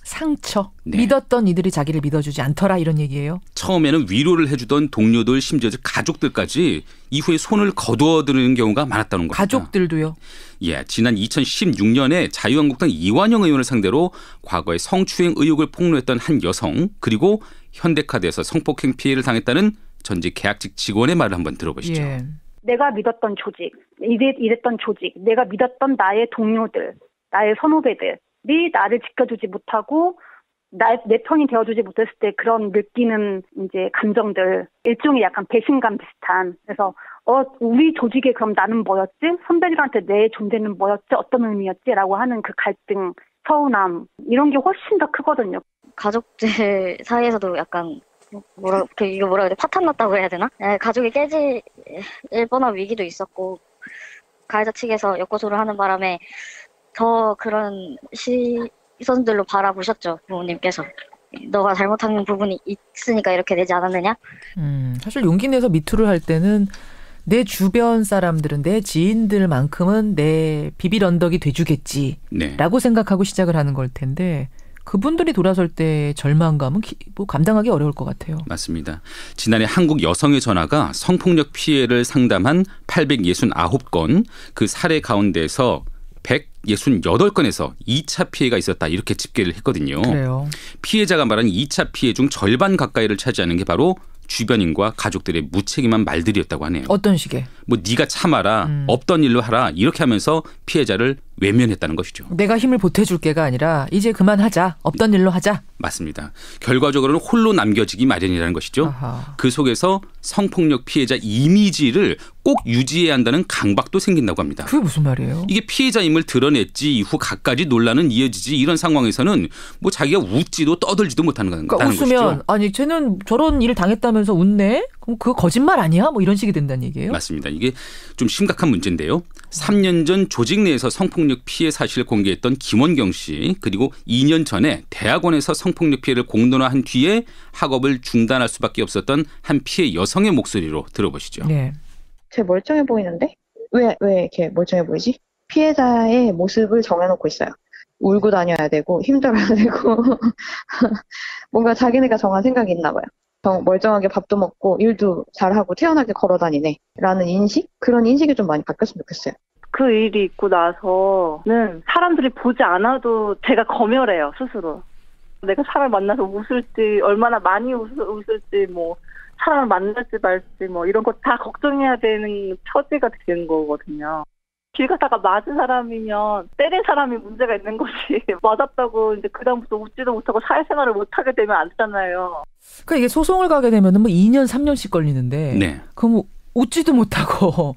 상처? 네. 믿었던 이들이 자기를 믿어주지 않더라 이런 얘기예요?
처음에는 위로를 해주던 동료들 심지어 가족들까지 이후에 손을 거두어드는 경우가 많았다는 겁니다.
가족들도요?
예, 지난 2016년에 자유한국당 이완영 의원을 상대로 과거에 성추행 의혹을 폭로했던 한 여성 그리고 현대카드에서 성폭행 피해를 당했다는 전직 계약직 직원의 말을 한번 들어보시죠.
예. 내가 믿었던 조직, 이랬던 조직, 내가 믿었던 나의 동료들, 나의 선후배들 이 나를 지켜주지 못하고 내 편이 되어주지 못했을 때 그런 느끼는 이제 감정들 일종의 약간 배신감 비슷한 그래서 우리 조직에 그럼 나는 뭐였지? 선배들한테 내 존재는 뭐였지? 어떤 의미였지?라고 하는 그 갈등, 서운함 이런 게 훨씬 더 크거든요.
가족들 사이에서도 약간 이거 뭐라 그래 파탄 났다고 해야 되나? 가족이 깨질 뻔한 위기도 있었고 가해자 측에서 역고소를 하는 바람에 더 그런 시선들로 바라보셨죠. 부모님께서. 너가 잘못한 부분이 있으니까 이렇게 되지 않았느냐?
사실 용기 내서 미투를 할 때는 내 주변 사람들은 내 지인들만큼은 내 비빌 언덕이 돼주겠지라고 생각하고 시작을 하는 걸 텐데 그분들이 돌아설 때 절망감은 감당하기 어려울 것 같아요.
맞습니다. 지난해 한국 여성의 전화가 성폭력 피해를 상담한 869건 그 사례 가운데서 168건에서 2차 피해가 있었다 이렇게 집계를 했거든요.
그래요.
피해자가 말한 2차 피해 중 절반 가까이를 차지하는 게 바로 주변인과 가족들의 무책임한 말들이었다고 하네요.
어떤 식의?
뭐 네가 참아라, 없던 일로 하라 이렇게 하면서 피해자를 외면했다는 것이죠.
내가 힘을 보태줄 게가 아니라 이제 그만하자, 없던 일로 하자.
맞습니다. 결과적으로는 홀로 남겨지기 마련이라는 것이죠.
아하.
그 속에서 성폭력 피해자 이미지를 꼭 유지해야 한다는 강박도 생긴다고 합니다.
그게 무슨 말이에요?
이게 피해자임을 드러냈지 이후 갖가지 논란은 이어지지 이런 상황에서는 뭐 자기가 웃지도 떠들지도 못하는
그러니까 웃으면
것이죠.
아니 쟤는 저런 일을 당했다면서 웃네? 그럼 그거 거짓말 아니야? 뭐 이런 식이 된다는 얘기예요?
맞습니다. 이게 좀 심각한 문제인데요. 3년 전 조직 내에서 성폭력 피해 사실을 공개했던 김원경 씨 그리고 2년 전에 대학원에서 성폭력 피해를 공론화한 뒤에 학업을 중단할 수밖에 없었던 한 피해 여성의 목소리로 들어보시죠.
네.
쟤 멀쩡해 보이는데? 왜 이렇게 멀쩡해 보이지? 피해자의 모습을 정해놓고 있어요. 울고 다녀야 되고 힘들어야 되고 뭔가 자기네가 정한 생각이 있나 봐요. 멀쩡하게 밥도 먹고 일도 잘하고 태연하게 걸어다니네 라는 인식? 그런 인식이 좀 많이 바뀌었으면 좋겠어요.
그 일이 있고 나서는 사람들이 보지 않아도 제가 검열해요 스스로. 내가 사람 만나서 웃을지 얼마나 많이 웃을지 뭐 사람을 만날지 말지 뭐 이런 거 다 걱정해야 되는 처지가 되는 거거든요. 길 가다가 맞은 사람이면 때린 사람이 문제가 있는 거지. 맞았다고 이제 그다음부터 웃지도 못하고 사회생활을 못하게 되면 안 되잖아요.
그러니까 이게 소송을 가게 되면 뭐 2년, 3년씩 걸리는데
네.
그럼 웃지도 못하고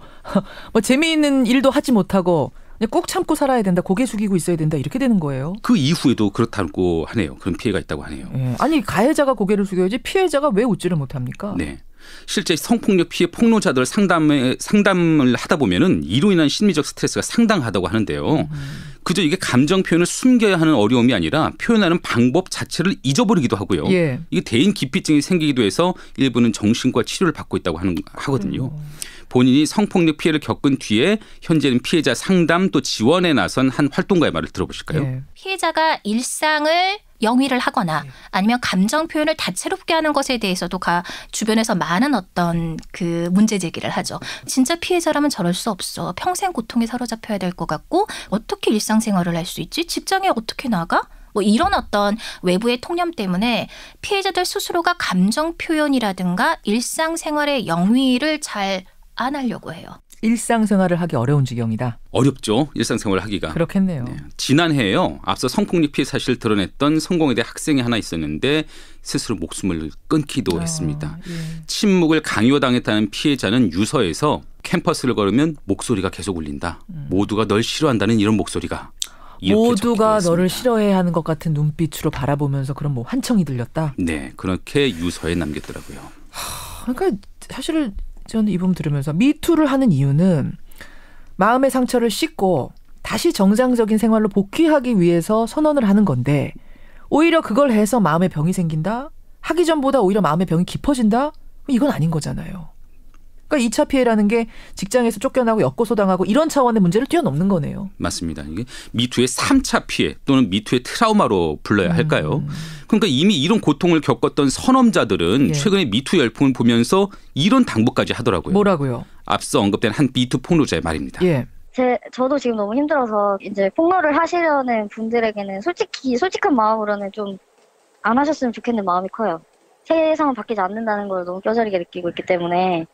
뭐 재미있는 일도 하지 못하고 그냥 꼭 참고 살아야 된다. 고개 숙이고 있어야 된다. 이렇게 되는 거예요.
그 이후에도 그렇다고 하네요. 그런 피해가 있다고 하네요.
네. 아니 가해자가 고개를 숙여야지 피해자가 왜 웃지를 못합니까?
네. 실제 성폭력 피해 폭로자들 상담을 하다 보면은 이로 인한 심리적 스트레스가 상당하다고 하는데요. 그저 이게 감정 표현을 숨겨야 하는 어려움이 아니라 표현하는 방법 자체를 잊어버리기도 하고요.
예.
이게 대인 기피증이 생기기도 해서 일부는 정신과 치료를 받고 있다고 하거든요. 본인이 성폭력 피해를 겪은 뒤에 현재는 피해자 상담 또 지원에 나선 한 활동가의 말을 들어보실까요?
예.
피해자가 일상을 영위를 하거나 아니면 감정 표현을 다채롭게 하는 것에 대해서도 주변에서 많은 어떤 그 문제 제기를 하죠. 진짜 피해자라면 저럴 수 없어. 평생 고통에 사로잡혀야 될 것 같고 어떻게 일상생활을 할 수 있지? 직장에 어떻게 나가? 뭐 이런 어떤 외부의 통념 때문에 피해자들 스스로가 감정 표현이라든가 일상생활의 영위를 잘 안 하려고 해요.
일상생활을 하기 어려운 지경이다.
어렵죠. 일상생활을 하기가.
그렇겠네요. 네.
지난해에요. 앞서 성폭력 피해 사실을 드러냈던 성공회대 학생이 하나 있었는데 스스로 목숨을 끊기도 했습니다. 예. 침묵을 강요당했다는 피해자는 유서에서 캠퍼스를 걸으면 목소리가 계속 울린다. 모두가 널 싫어한다는 이런 목소리가.
모두가 너를 싫어해야 하는 것 같은 눈빛으로 바라보면서 그런 뭐 환청이 들렸다.
네. 그렇게 유서에 남겼더라고요.
그러니까 사실 저는 이 부분 들으면서 미투를 하는 이유는 마음의 상처를 씻고 다시 정상적인 생활로 복귀하기 위해서 선언을 하는 건데 오히려 그걸 해서 마음의 병이 생긴다? 하기 전보다 오히려 마음의 병이 깊어진다? 이건 아닌 거잖아요. 그러니까 2차 피해라는 게 직장에서 쫓겨나고 엮고소당하고 이런 차원의 문제를 뛰어넘는 거네요.
맞습니다. 이게 미투의 3차 피해 또는 미투의 트라우마로 불러야 할까요? 그러니까 이미 이런 고통을 겪었던 선험자들은 최근에 미투 열풍을 보면서 이런 당부까지 하더라고요.
뭐라고요?
앞서 언급된 한 미투 폭로자의 말입니다.
저도 지금 너무 힘들어서 이제 폭로를 하시려는 분들에게는 솔직한 마음으로는 좀 안 하셨으면 좋겠는 마음이 커요. 세상은 바뀌지 않는다는 걸 너무 뼈저리게 느끼고 있기 때문에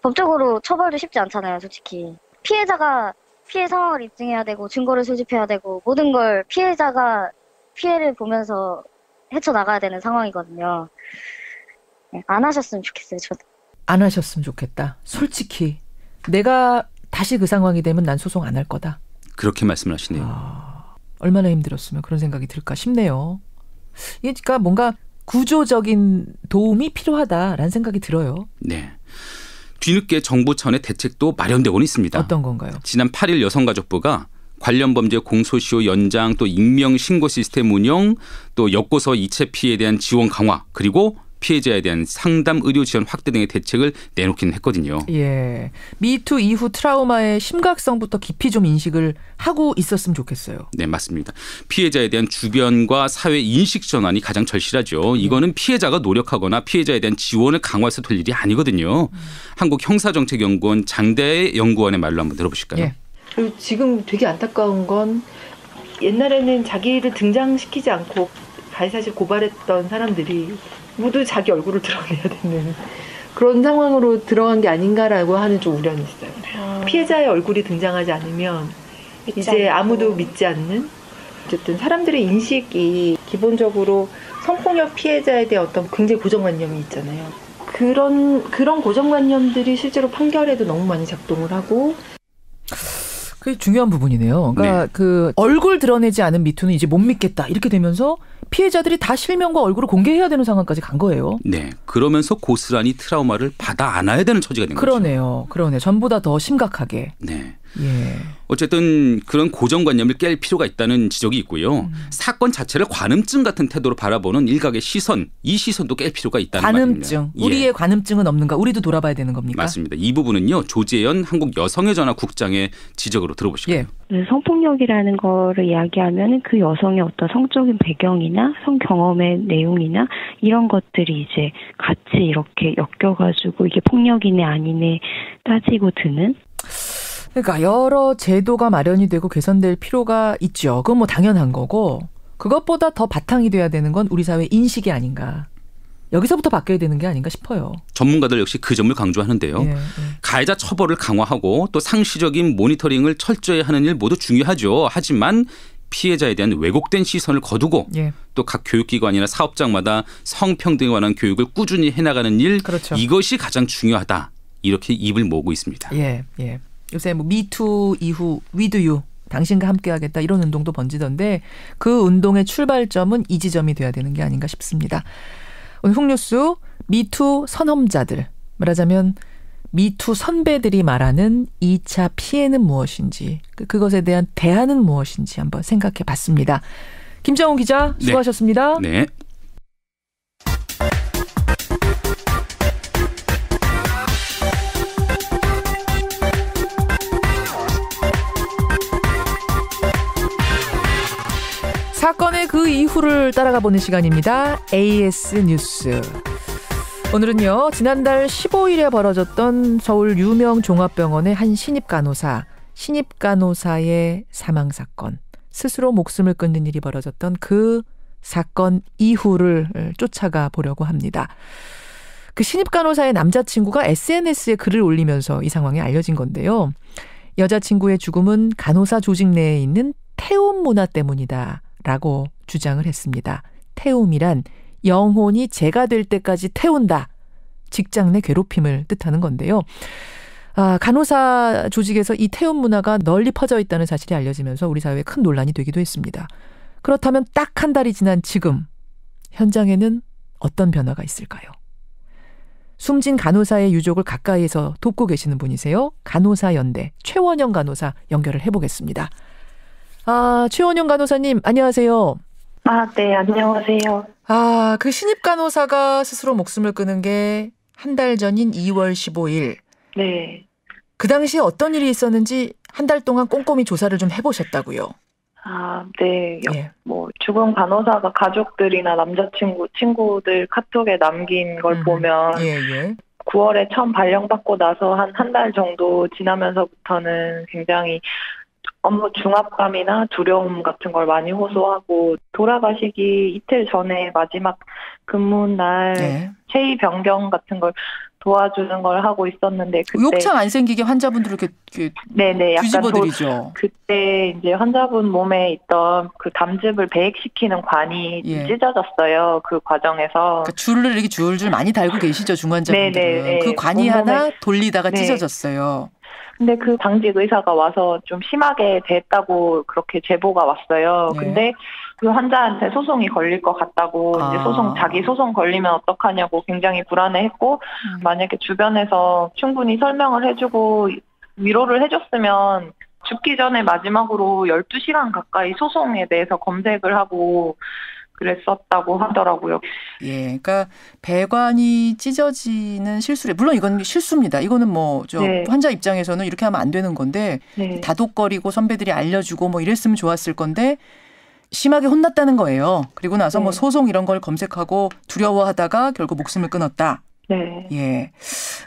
법적으로 처벌도 쉽지 않잖아요, 솔직히. 피해자가 피해 상황을 입증해야 되고 증거를 수집해야 되고 모든 걸 피해자가 피해를 보면서 헤쳐나가야 되는 상황이거든요. 안 하셨으면 좋겠어요, 저도.
안 하셨으면 좋겠다. 솔직히 내가 다시 그 상황이 되면 난 소송 안 할 거다.
그렇게 말씀을 하시네요.
얼마나 힘들었으면 그런 생각이 들까 싶네요. 이게 그러니까 뭔가 구조적인 도움이 필요하다라는 생각이 들어요.
네. 뒤늦게 정부 차원의 대책도 마련되고는 있습니다.
어떤 건가요?
지난 8일 여성가족부가 관련 범죄 공소시효 연장 또 익명 신고 시스템 운영 또 엮고서 이체 피해에 대한 지원 강화 그리고 피해자에 대한 상담 의료 지원 확대 등의 대책을 내놓기는 했거든요.
예, 미투 이후 트라우마의 심각성부터 깊이 좀 인식을 하고 있었으면 좋겠어요.
네, 맞습니다. 피해자에 대한 주변과 사회 인식 전환이 가장 절실하죠. 이거는 피해자가 노력하거나 피해자에 대한 지원을 강화해서 될 일이 아니거든요. 한국형사정책연구원 장대의 연구원의 말로 한번 들어보실까요?
예.
그리고 지금 되게 안타까운 건 옛날에는 자기를 등장시키지 않고 가해사실 고발했던 사람들이 모두 자기 얼굴을 드러내야 되는 그런 상황으로 들어간 게 아닌가라고 하는 좀 우려는 있어요. 피해자의 얼굴이 등장하지 않으면 이제 아무도 믿지 않는 어쨌든 사람들의 인식이 기본적으로 성폭력 피해자에 대한 어떤 굉장히 고정관념이 있잖아요. 그런 고정관념들이 실제로 판결에도 너무 많이 작동을 하고
그게 중요한 부분이네요. 그러니까 그 얼굴 드러내지 않은 미투는 이제 못 믿겠다 이렇게 되면서 피해자들이 다 실명과 얼굴을 공개해야 되는 상황까지 간 거예요.
네. 그러면서 고스란히 트라우마를 받아 안아야 되는 처지가 된 거죠.
그러네요. 전보다 더 심각하게.
네.
예.
어쨌든 그런 고정관념을 깰 필요가 있다는 지적이 있고요. 사건 자체를 관음증 같은 태도로 바라보는 일각의 시선, 이 시선도 깰 필요가 있다는
관음증.
말입니다.
우리의 관음증은 없는가? 우리도 돌아봐야 되는 겁니까?
맞습니다. 이 부분은요. 조재현 한국여성의전화국장의 지적으로 들어보실까요?
성폭력이라는 거를 이야기하면 그 여성의 어떤 성적인 배경이나 성 경험의 내용이나 이런 것들이 이제 같이 이렇게 엮여가지고 이게 폭력이네 아니네 따지고 드는.
그러니까 여러 제도가 마련이 되고 개선될 필요가 있죠. 그건 뭐 당연한 거고 그것보다 더 바탕이 돼야 되는 건 우리 사회 인식이 아닌가. 여기서부터 바뀌어야 되는 게 아닌가 싶어요.
전문가들 역시 그 점을 강조하는데요. 가해자 처벌을 강화하고 또 상시적인 모니터링을 철저히 하는 일 모두 중요하죠. 하지만 피해자에 대한 왜곡된 시선을 거두고 또 각 교육기관이나 사업장마다 성평등에 관한 교육을 꾸준히 해나가는 일 이것이 가장 중요하다. 이렇게 입을 모으고 있습니다.
예. 요새 뭐 미투 이후 위드유 당신과 함께하겠다 이런 운동도 번지던데 그 운동의 출발점은 이 지점이 돼야 되는 게 아닌가 싶습니다. 오늘 훅뉴스 미투 선험자들 말하자면 미투 선배들이 말하는 2차 피해는 무엇인지 그것에 대한 대안은 무엇인지 한번 생각해 봤습니다. 김정훈 기자 수고하셨습니다.
네.
사건의 그 이후를 따라가 보는 시간입니다. AS 뉴스. 오늘은요. 지난달 15일에 벌어졌던 서울 유명 종합병원의 한 신입간호사의 사망 사건. 스스로 목숨을 끊는 일이 벌어졌던 그 사건 이후를 쫓아가 보려고 합니다. 그 신입 간호사의 남자친구가 SNS에 글을 올리면서 이 상황이 알려진 건데요. 여자친구의 죽음은 간호사 조직 내에 있는 태움 문화 때문이다라고 주장을 했습니다. 태움이란 영혼이 재가 될 때까지 태운다. 직장 내 괴롭힘을 뜻하는 건데요. 간호사 조직에서 이 태움 문화가 널리 퍼져 있다는 사실이 알려지면서 우리 사회에 큰 논란이 되기도 했습니다. 그렇다면 딱 한 달이 지난 지금 현장에는 어떤 변화가 있을까요? 숨진 간호사의 유족을 가까이에서 돕고 계시는 분이세요. 간호사연대 최원영 간호사 연결을 해보겠습니다. 최원영 간호사님 안녕하세요.
네, 안녕하세요.
그 신입 간호사가 스스로 목숨을 끊은 게 한 달 전인 2월 15일.
네.
그 당시에 어떤 일이 있었는지 한 달 동안 꼼꼼히 조사를 좀 해보셨다고요.
네. 죽은 간호사가 가족들이나 남자친구, 친구들 카톡에 남긴 걸 보면 9월에 처음 발령받고 나서 한 달 정도 지나면서부터는 굉장히 업무 중압감이나 두려움 같은 걸 많이 호소하고 돌아가시기 이틀 전에 마지막 근무날 체위 변경 같은 걸 도와주는 걸 하고 있었는데 그때
욕창 안 생기게 환자분들을 이렇게 뒤집어드리죠.
그때 이제 환자분 몸에 있던 그 담즙을 배액시키는 관이 찢어졌어요. 그 과정에서
그러니까 줄을 이렇게 줄줄 많이 달고 계시죠 중환자분들은. 그 관이 하나 돌리다가 찢어졌어요.
근데 그 당직 의사가 와서 좀 심하게 됐다고 그렇게 제보가 왔어요. 근데 그 환자한테 소송이 걸릴 것 같다고 이제 자기 소송 걸리면 어떡하냐고 굉장히 불안해했고 만약에 주변에서 충분히 설명을 해주고 위로를 해줬으면 죽기 전에 마지막으로 12시간 가까이 소송에 대해서 검색을 하고 그랬었다고 하더라고요.
그러니까 배관이 찢어지는 실수래. 물론 이건 실수입니다. 이거는 환자 입장에서는 이렇게 하면 안 되는 건데 다독거리고 선배들이 알려주고 이랬으면 좋았을 건데 심하게 혼났다는 거예요. 그리고 나서 소송 이런 걸 검색하고 두려워하다가 결국 목숨을 끊었다. 근데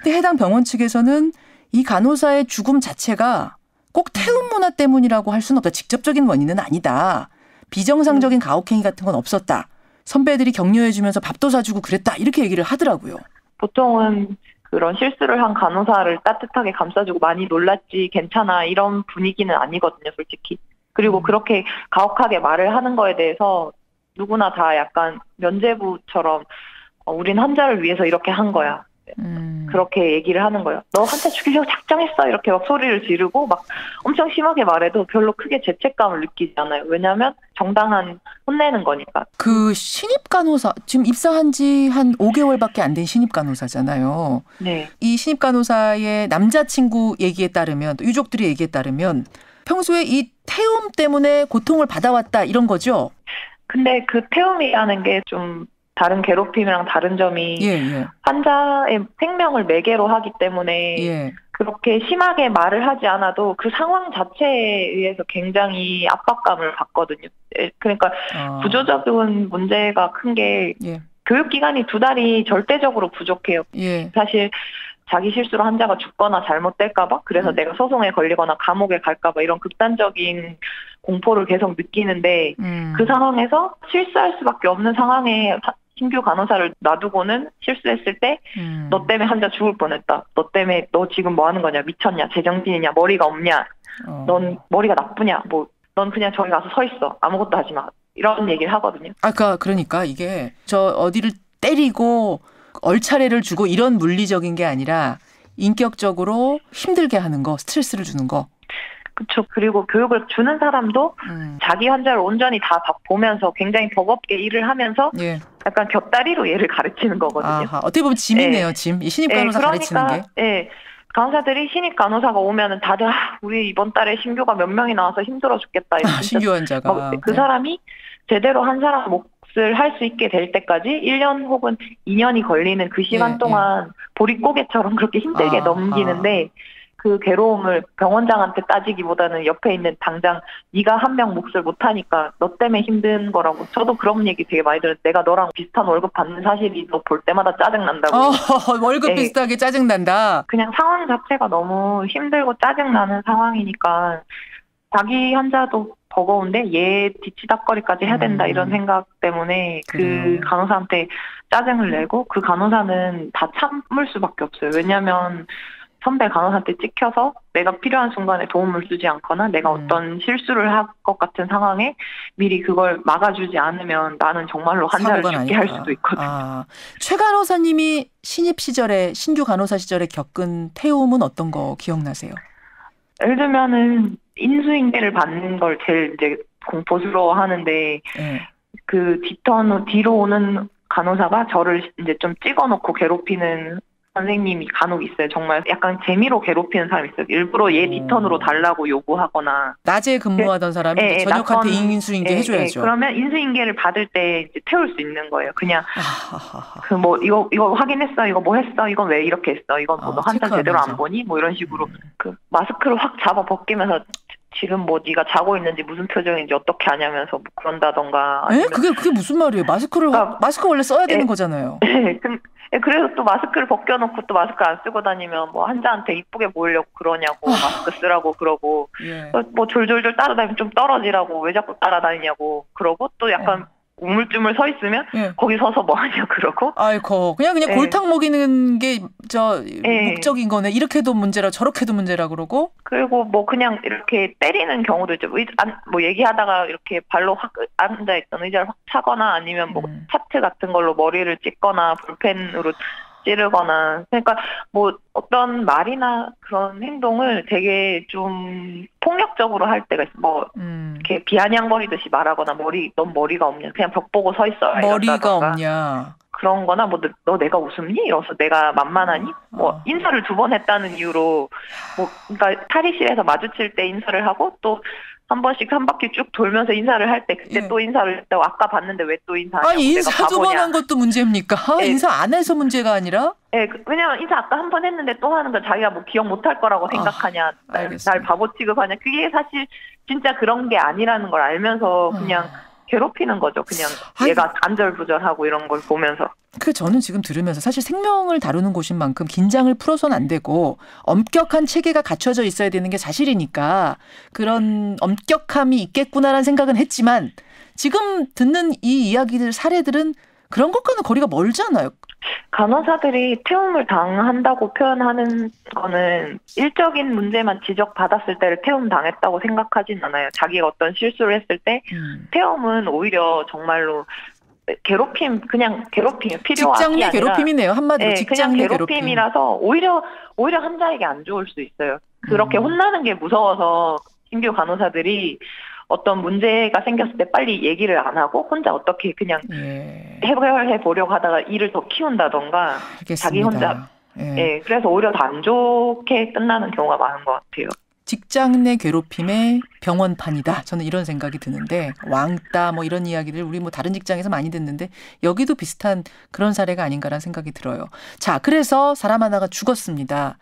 해당 병원 측에서는 이 간호사의 죽음 자체가 꼭 태움 문화 때문이라고 할 수는 없다. 직접적인 원인은 아니다. 비정상적인 가혹행위 같은 건 없었다. 선배들이 격려해주면서 밥도 사주고 그랬다. 이렇게 얘기를 하더라고요.
보통은 그런 실수를 한 간호사를 따뜻하게 감싸주고 많이 놀랐지 괜찮아 이런 분위기는 아니거든요. 솔직히. 그리고 그렇게 가혹하게 말을 하는 거에 대해서 누구나 다 약간 면죄부처럼 우린 환자를 위해서 이렇게 한 거야. 그렇게 얘기를 하는 거예요. 너 환자 죽이려고 작정했어 이렇게 막 소리를 지르고 막 엄청 심하게 말해도 별로 크게 죄책감을 느끼지 않아요. 왜냐하면 정당한 혼내는 거니까.
그 신입 간호사 지금 입사한 지 한 5개월밖에 안 된 신입 간호사잖아요. 이 신입 간호사의 남자친구 얘기에 따르면 또 유족들의 얘기에 따르면 평소에 이 태움 때문에 고통을 받아왔다 이런 거죠?
근데 그 태움이라는 게 좀 다른 괴롭힘이랑 다른 점이 환자의 생명을 매개로 하기 때문에 그렇게 심하게 말을 하지 않아도 그 상황 자체에 의해서 굉장히 압박감을 받거든요. 그러니까 구조적인 문제가 큰 게 교육기간이 2달이 절대적으로 부족해요. 사실 자기 실수로 환자가 죽거나 잘못될까 봐 그래서 내가 소송에 걸리거나 감옥에 갈까 봐 이런 극단적인 공포를 계속 느끼는데 그 상황에서 실수할 수밖에 없는 상황에 신규 간호사를 놔두고는 실수했을 때 너 때문에 환자 죽을 뻔했다. 너 때문에 너 지금 뭐 하는 거냐. 미쳤냐. 제정신이냐. 머리가 없냐. 넌 머리가 나쁘냐. 넌 그냥 저기 가서 서 있어. 아무것도 하지 마. 이런 얘기를 하거든요.
그러니까 이게 저 어디를 때리고 얼차례를 주고 이런 물리적인 게 아니라 인격적으로 힘들게 하는 거, 스트레스를 주는 거.
그렇죠. 그리고 교육을 주는 사람도 자기 환자를 온전히 다 보면서 굉장히 버겁게 일을 하면서 약간 곁다리로 얘를 가르치는 거거든요.
어떻게 보면 짐이네요, 짐. 이 신입 간호사 가르치는 게.
간호사들이 신입 간호사가 오면은 다들 우리 이번 달에 신규가 몇 명이 나와서 힘들어 죽겠다.
신규 환자가.
그 사람이 제대로 한 사람 몫을 할 수 있게 될 때까지 1년 혹은 2년이 걸리는 그 시간 동안 보릿고개처럼 그렇게 힘들게 넘기는데 그 괴로움을 병원장한테 따지기보다는 옆에 있는 당장 네가 한 명 몫을 못하니까 너 때문에 힘든 거라고. 저도 그런 얘기 되게 많이 들었는데 내가 너랑 비슷한 월급 받는 사실이 너 볼 때마다 짜증난다고.
월급 비슷하게 짜증난다.
그냥 상황 자체가 너무 힘들고 짜증나는 상황이니까 자기 환자도 버거운데 얘 뒤치다꺼리까지 해야 된다 이런 생각 때문에 그 간호사한테 짜증을 내고 그 간호사는 다 참을 수밖에 없어요. 왜냐하면 선배 간호사한테 찍혀서 내가 필요한 순간에 도움을 주지 않거나 내가 어떤 실수를 할 것 같은 상황에 미리 그걸 막아주지 않으면 나는 정말로 환자를 죽게 할 수도 있거든요.
최 간호사님이 신입 시절에 신규 간호사 시절에 겪은 태움은 어떤 거 기억나세요?
예를 들면은 인수인계를 받는 걸 제일 이제 공포스러워 하는데 그 뒤로 오는 간호사가 저를 이제 좀 찍어놓고 괴롭히는 선생님이 간혹 있어요. 정말 약간 재미로 괴롭히는 사람이 있어요. 일부러 얘 뒷턴으로 달라고 요구하거나.
낮에 근무하던 사람이 저녁한테 인수인계 해줘야죠.
그러면 인수인계를 받을 때 이제 태울 수 있는 거예요. 그냥 그 뭐 이거 확인했어, 이거 뭐 했어, 이건 왜 이렇게 했어, 이건 뭐 너 한자 제대로 안 보니, 뭐 이런 식으로 그 마스크를 확 잡아 벗기면서 지금 뭐 네가 자고 있는지 무슨 표정인지 어떻게 아냐면서 뭐 그런다던가.
그게 무슨 말이에요? 마스크 원래 써야 되는 거잖아요.
그래서 또 마스크를 벗겨놓고 또 마스크 안 쓰고 다니면 뭐 환자한테 이쁘게 보이려고 그러냐고 마스크 쓰라고 그러고 뭐 졸졸졸 따라다니면 좀 떨어지라고 왜 자꾸 따라다니냐고 그러고 또 약간 우물쭈물 서 있으면 거기 서서 뭐 하냐 그러고.
아이고 그냥 골탕 먹이는 게 목적인 거네. 이렇게도 문제라 저렇게도 문제라 그러고.
그리고 뭐 그냥 이렇게 때리는 경우도 있죠. 뭐 얘기하다가 이렇게 발로 확 앉아있던 의자를 확 차거나 아니면 뭐 차트 같은 걸로 머리를 찍거나 볼펜으로 찌르거나. 그러니까 뭐 어떤 말이나 그런 행동을 되게 좀 폭력적으로 할 때가 있어. 뭐 이렇게 비아냥거리듯이 말하거나 넌 머리가 없냐, 그냥 벽 보고 서 있어.
머리가 없냐.
그런 거나 뭐 너 내가 웃음니? 이러면서 내가 만만하니? 뭐 인사를 2번 했다는 이유로 뭐 그러니까 탈의실에서 마주칠 때 인사를 하고 또 한 번씩 한 바퀴 쭉 돌면서 인사를 할 때 그때 또 인사를 했다고 아까 봤는데 왜 또 인사하냐고.
인사 2번 한 것도 문제입니까? 인사 안 해서 문제가 아니라?
왜냐면 인사 아까 한 번 했는데 또 하는 건 자기가 뭐 기억 못할 거라고 생각하냐. 날 바보 취급하냐. 그게 사실 진짜 그런 게 아니라는 걸 알면서 그냥 괴롭히는 거죠. 그냥 얘가 안절부절하고 이런 걸 보면서.
저는 지금 들으면서 사실 생명을 다루는 곳인 만큼 긴장을 풀어서는 안 되고 엄격한 체계가 갖춰져 있어야 되는 게 사실이니까 그런 엄격함이 있겠구나라는 생각은 했지만 지금 듣는 이 이야기들 사례들은 그런 것과는 거리가 멀잖아요.
간호사들이 태움을 당한다고 표현하는 거는 일적인 문제만 지적받았을 때를 태움 당했다고 생각하진 않아요. 자기가 어떤 실수를 했을 때 태움은 오히려 정말로 괴롭힘, 그냥 괴롭힘이 필요하기
직장 내 괴롭힘이네요. 한마디로 직장 내
그냥 괴롭힘이라서 오히려 환자에게 안 좋을 수 있어요. 그렇게 혼나는 게 무서워서 신규 간호사들이 어떤 문제가 생겼을 때 빨리 얘기를 안 하고 혼자 어떻게 그냥 해결해 보려고 하다가 일을 더 키운다던가.
알겠습니다.
자기 혼자 그래서 오히려 더 안 좋게 끝나는 경우가 많은 것 같아요.
직장 내 괴롭힘의 병원판이다. 저는 이런 생각이 드는데 왕따 뭐 이런 이야기를 우리 뭐 다른 직장에서 많이 듣는데 여기도 비슷한 그런 사례가 아닌가라는 생각이 들어요. 자, 그래서 사람 하나가 죽었습니다.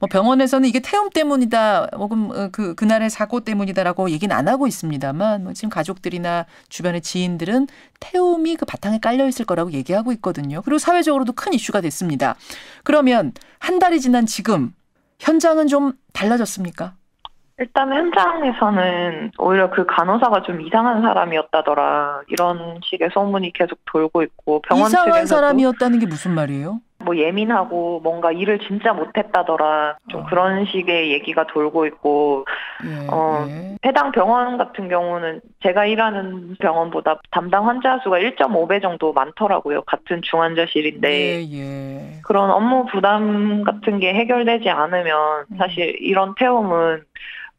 뭐 병원에서는 이게 태움 때문이다, 혹은 그날의 사고 때문이다라고 얘기는 안 하고 있습니다만 뭐 지금 가족들이나 주변의 지인들은 태움이 그 바탕에 깔려 있을 거라고 얘기하고 있거든요. 그리고 사회적으로도 큰 이슈가 됐습니다. 그러면 한 달이 지난 지금 현장은 좀 달라졌습니까?
일단 현장에서는 오히려 그 간호사가 좀 이상한 사람이었다더라 이런 식의 소문이 계속 돌고 있고 병원
이상한
측에서도
사람이었다는 게 무슨 말이에요?
뭐 예민하고 뭔가 일을 진짜 못했다더라 좀 그런 식의 얘기가 돌고 있고 해당 병원 같은 경우는 제가 일하는 병원보다 담당 환자 수가 1.5배 정도 많더라고요. 같은 중환자실인데 그런 업무 부담 같은 게 해결되지 않으면 사실 이런 태움은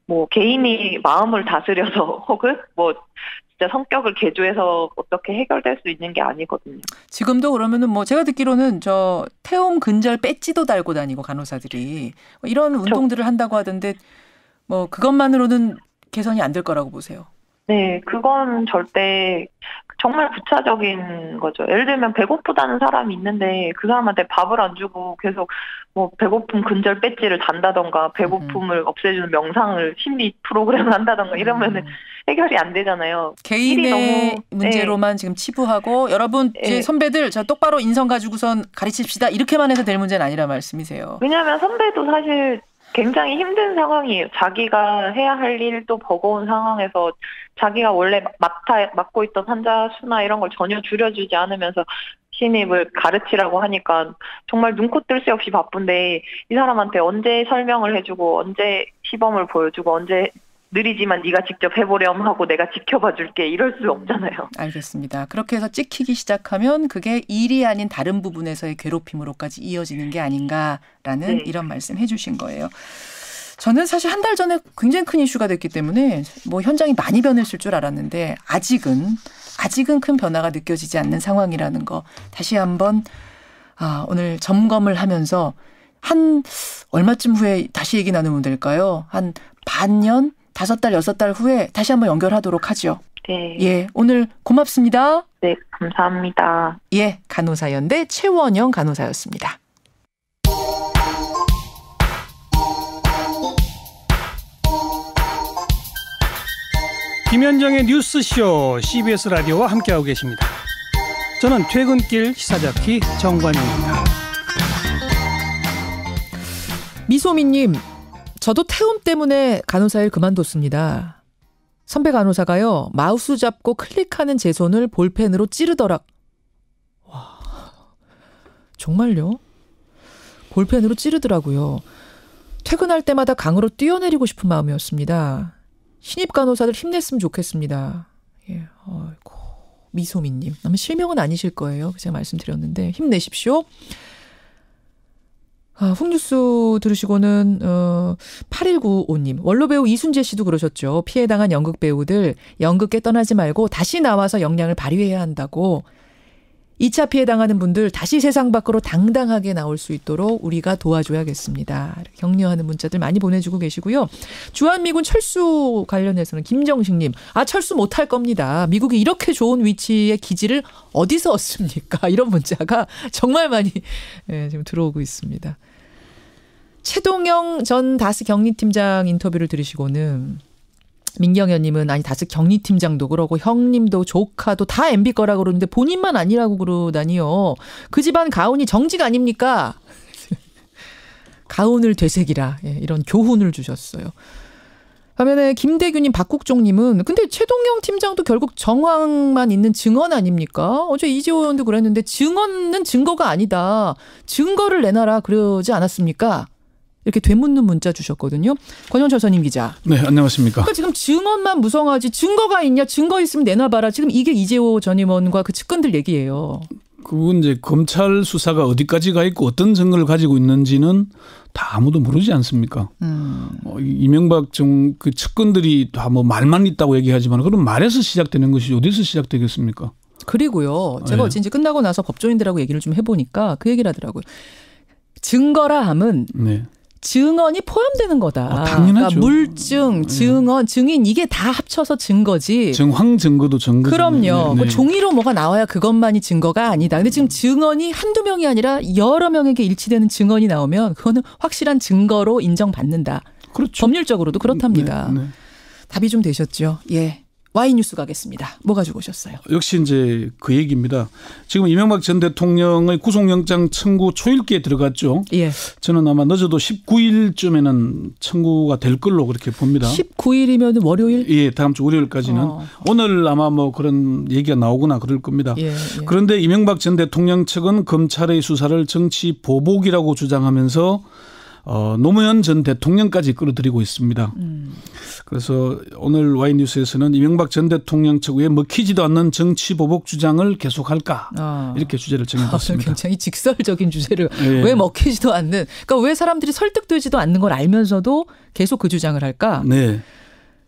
뭐 개인이 마음을 다스려서 혹은 뭐 진짜 성격을 개조해서 어떻게 해결될 수 있는 게 아니거든요.
지금도 그러면은 뭐 제가 듣기로는 저 태움 근절 배지도 달고 다니고 간호사들이 이런 운동들을 한다고 하던데 뭐 그것만으로는 개선이 안 될 거라고 보세요.
네, 그건 절대 정말 부차적인 거죠. 예를 들면 배고프다는 사람이 있는데 그 사람한테 밥을 안 주고 계속 뭐 배고픔 근절 배지를 단다던가 배고픔을 없애주는 명상을 심리 프로그램을 한다던가 이러면은 해결이 안 되잖아요.
개인의 너무, 문제로만 지금 치부하고 여러분 이제 선배들 저 똑바로 인성 가지고선 가르칩시다 이렇게만 해서 될 문제는 아니라 말씀이세요.
왜냐하면 선배도 사실 굉장히 힘든 상황이에요. 자기가 해야 할 일도 버거운 상황에서 자기가 원래 맡고 있던 환자 수나 이런 걸 전혀 줄여주지 않으면서 신입을 가르치라고 하니까 정말 눈코 뜰 새 없이 바쁜데 이 사람한테 언제 설명을 해주고 언제 시범을 보여주고 언제 느리지만 네가 직접 해보렴 하고 내가 지켜봐 줄게 이럴 수 없잖아요.
알겠습니다. 그렇게 해서 찍히기 시작하면 그게 일이 아닌 다른 부분에서의 괴롭힘으로까지 이어지는 게 아닌가라는 네. 이런 말씀 해주신 거예요. 저는 사실 한 달 전에 굉장히 큰 이슈가 됐기 때문에 뭐 현장이 많이 변했을 줄 알았는데 아직은 큰 변화가 느껴지지 않는 상황이라는 거 다시 한번 오늘 점검을 하면서 한 얼마쯤 후에 다시 얘기 나누면 될까요? 한 반년, 5달, 6달 후에 다시 한번 연결하도록 하죠.
네.
예, 오늘 고맙습니다.
네, 감사합니다.
예, 간호사연대 최원영 간호사였습니다.
김현정의 뉴스쇼 CBS 라디오와 함께하고 계십니다. 저는 퇴근길 시사자키 정관용입니다.
미소미님, 저도 태움 때문에 간호사 일 그만뒀습니다. 선배 간호사가요, 마우스 잡고 클릭하는 제 손을 볼펜으로 찌르더라. 와, 정말요? 볼펜으로 찌르더라고요. 퇴근할 때마다 강으로 뛰어내리고 싶은 마음이었습니다. 신입 간호사들 힘냈으면 좋겠습니다. 예, 아이고, 미소미님. 아마 실명은 아니실 거예요. 제가 말씀드렸는데 힘내십시오. 훅뉴스 들으시고는 8195님. 원로배우 이순재 씨도 그러셨죠. 피해당한 연극 배우들 연극계 떠나지 말고 다시 나와서 역량을 발휘해야 한다고. 2차 피해 당하는 분들 다시 세상 밖으로 당당하게 나올 수 있도록 우리가 도와줘야겠습니다. 격려하는 문자들 많이 보내주고 계시고요. 주한미군 철수 관련해서는 김정식님. 철수 못할 겁니다. 미국이 이렇게 좋은 위치에 기지를 어디서 얻습니까? 이런 문자가 정말 많이 지금 들어오고 있습니다. 최동영 전 다스 격리팀장 인터뷰를 들으시고는 민경현님은 다스 격리팀장도 그러고 형님도 조카도 다 MB 거라 그러는데 본인만 아니라고 그러다니요. 그 집안 가훈이 정직 아닙니까? 가훈을 되새기라. 이런 교훈을 주셨어요. 반면에 김대규님, 박국종님은 근데 최동영 팀장도 결국 정황만 있는 증언 아닙니까? 어제 이재호 의원도 그랬는데 증언은 증거가 아니다. 증거를 내놔라 그러지 않았습니까? 이렇게 되묻는 문자 주셨거든요. 권영철 선임 기자.
네, 안녕하십니까.
그러니까 지금 증언만 무성하지 증거가 있냐, 증거 있으면 내놔봐라. 지금 이게 이재호 전 의원과 그 측근들 얘기예요.
그건 이제 검찰 수사가 어디까지 가 있고 어떤 증거를 가지고 있는지는 다 아무도 모르지 않습니까? 이명박 그 측근들이 다 뭐 말만 있다고 얘기하지만 그럼 말에서 시작되는 것이 어디서 시작되겠습니까?
그리고요. 제가 어제 이제 끝나고 나서 법조인들하고 얘기를 좀 해보니까 그 얘기를 하더라고요. 증거라 함은 네. 증언이 포함되는 거다.
당연하죠.
그러니까 물증, 증언, 증인 이게 다 합쳐서 증거지.
정황 증거도 증거죠.
그럼요. 네. 종이로 뭐가 나와야 그것만이 증거가 아니다. 근데 지금 증언이 한두 명이 아니라 여러 명에게 일치되는 증언이 나오면 그거는 확실한 증거로 인정받는다.
그렇죠.
법률적으로도 그렇답니다.
네, 네.
답이 좀 되셨죠? 예. Y뉴스 가겠습니다. 뭐 가지고 오셨어요?
역시 이제 그 얘기입니다. 지금 이명박 전 대통령의 구속영장 청구 초일기에 들어갔죠.
예.
저는 아마 늦어도 19일쯤에는 청구가 될 걸로 그렇게 봅니다.
19일이면 월요일?
예, 다음 주 월요일까지는. 오늘 아마 뭐 그런 얘기가 나오거나 그럴 겁니다.
예.
그런데 이명박 전 대통령 측은 검찰의 수사를 정치 보복이라고 주장하면서 노무현 전 대통령까지 끌어들이고 있습니다. 그래서 오늘 Y뉴스에서는 이명박 전 대통령 측 왜 먹히지도 않는 정치 보복 주장을 계속할까 이렇게 주제를 정해봤습니다.
굉장히 직설적인 주제를 왜 먹히지도 않는 그러니까 왜 사람들이 설득되지도 않는 걸 알면서도 계속 그 주장을 할까?
네.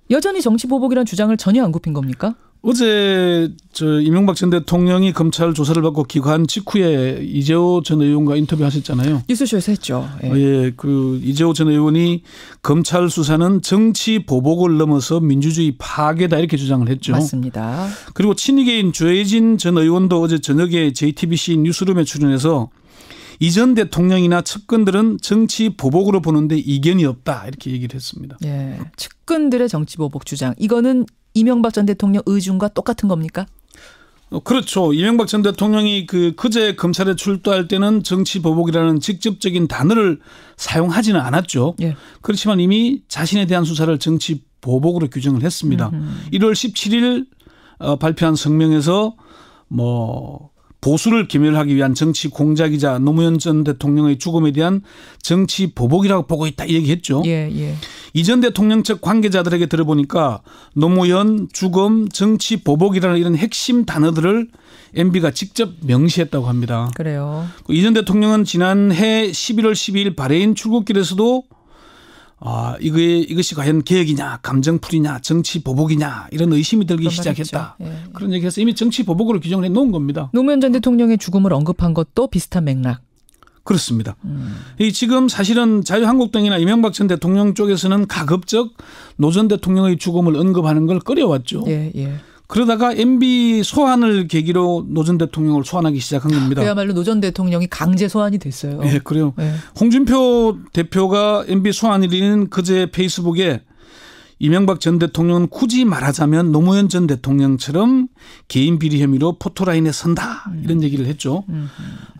여전히 정치 보복이라는 주장을 전혀 안 굽힌 겁니까?
어제 이명박 전 대통령이 검찰 조사를 받고 귀가한 직후에 이재호 전 의원과 인터뷰하셨잖아요.
뉴스쇼에서 했죠.
예, 그 이재호 전 의원이 검찰 수사는 정치 보복을 넘어서 민주주의 파괴다 이렇게 주장을 했죠.
맞습니다.
그리고 친이계인 조혜진 전 의원도 어제 저녁에 JTBC 뉴스룸에 출연해서 이 전 대통령이나 측근들은 정치 보복으로 보는데 이견이 없다 이렇게 얘기를 했습니다.
예, 측근들의 정치 보복 주장 이거는 이명박 전 대통령 의중과 똑같은 겁니까?
그렇죠. 이명박 전 대통령이 그제 검찰에 출두할 때는 정치 보복이라는 직접적인 단어를 사용하지는 않았죠. 예. 그렇지만 이미 자신에 대한 수사를 정치 보복으로 규정을 했습니다. 1월 17일 발표한 성명에서 보수를 기멸하기 위한 정치 공작이자 노무현 전 대통령의 죽음에 대한 정치 보복이라고 보고 있다 이 얘기했죠. 예, 예. 이 전 대통령 측 관계자들에게 들어보니까 노무현 죽음 정치 보복이라는 이런 핵심 단어들을 MB가 직접 명시했다고 합니다.
그래요.
이 전 대통령은 지난해 11월 12일 바레인 출국길에서도 이것이 과연 개혁이냐, 감정풀이냐, 정치 보복이냐 이런 의심이 들기 시작했다. 예. 그런 얘기해서 이미 정치 보복으로 규정을 해놓은 겁니다.
노무현 전 대통령의 죽음을 언급한 것도 비슷한 맥락.
그렇습니다. 지금 사실은 자유한국당이나 이명박 전 대통령 쪽에서는 가급적 노 전 대통령의 죽음을 언급하는 걸 꺼려왔죠.
예, 예.
그러다가 MB 소환을 계기로 노 전 대통령을 소환하기 시작한 겁니다.
그야말로 노 전 대통령이 강제 소환이 됐어요.
네, 그래요.
네.
홍준표 대표가 MB 소환일인 그제 페이스북에 이명박 전 대통령은 굳이 말하자면 노무현 전 대통령처럼 개인 비리 혐의로 포토라인에 선다 이런 얘기를 했죠.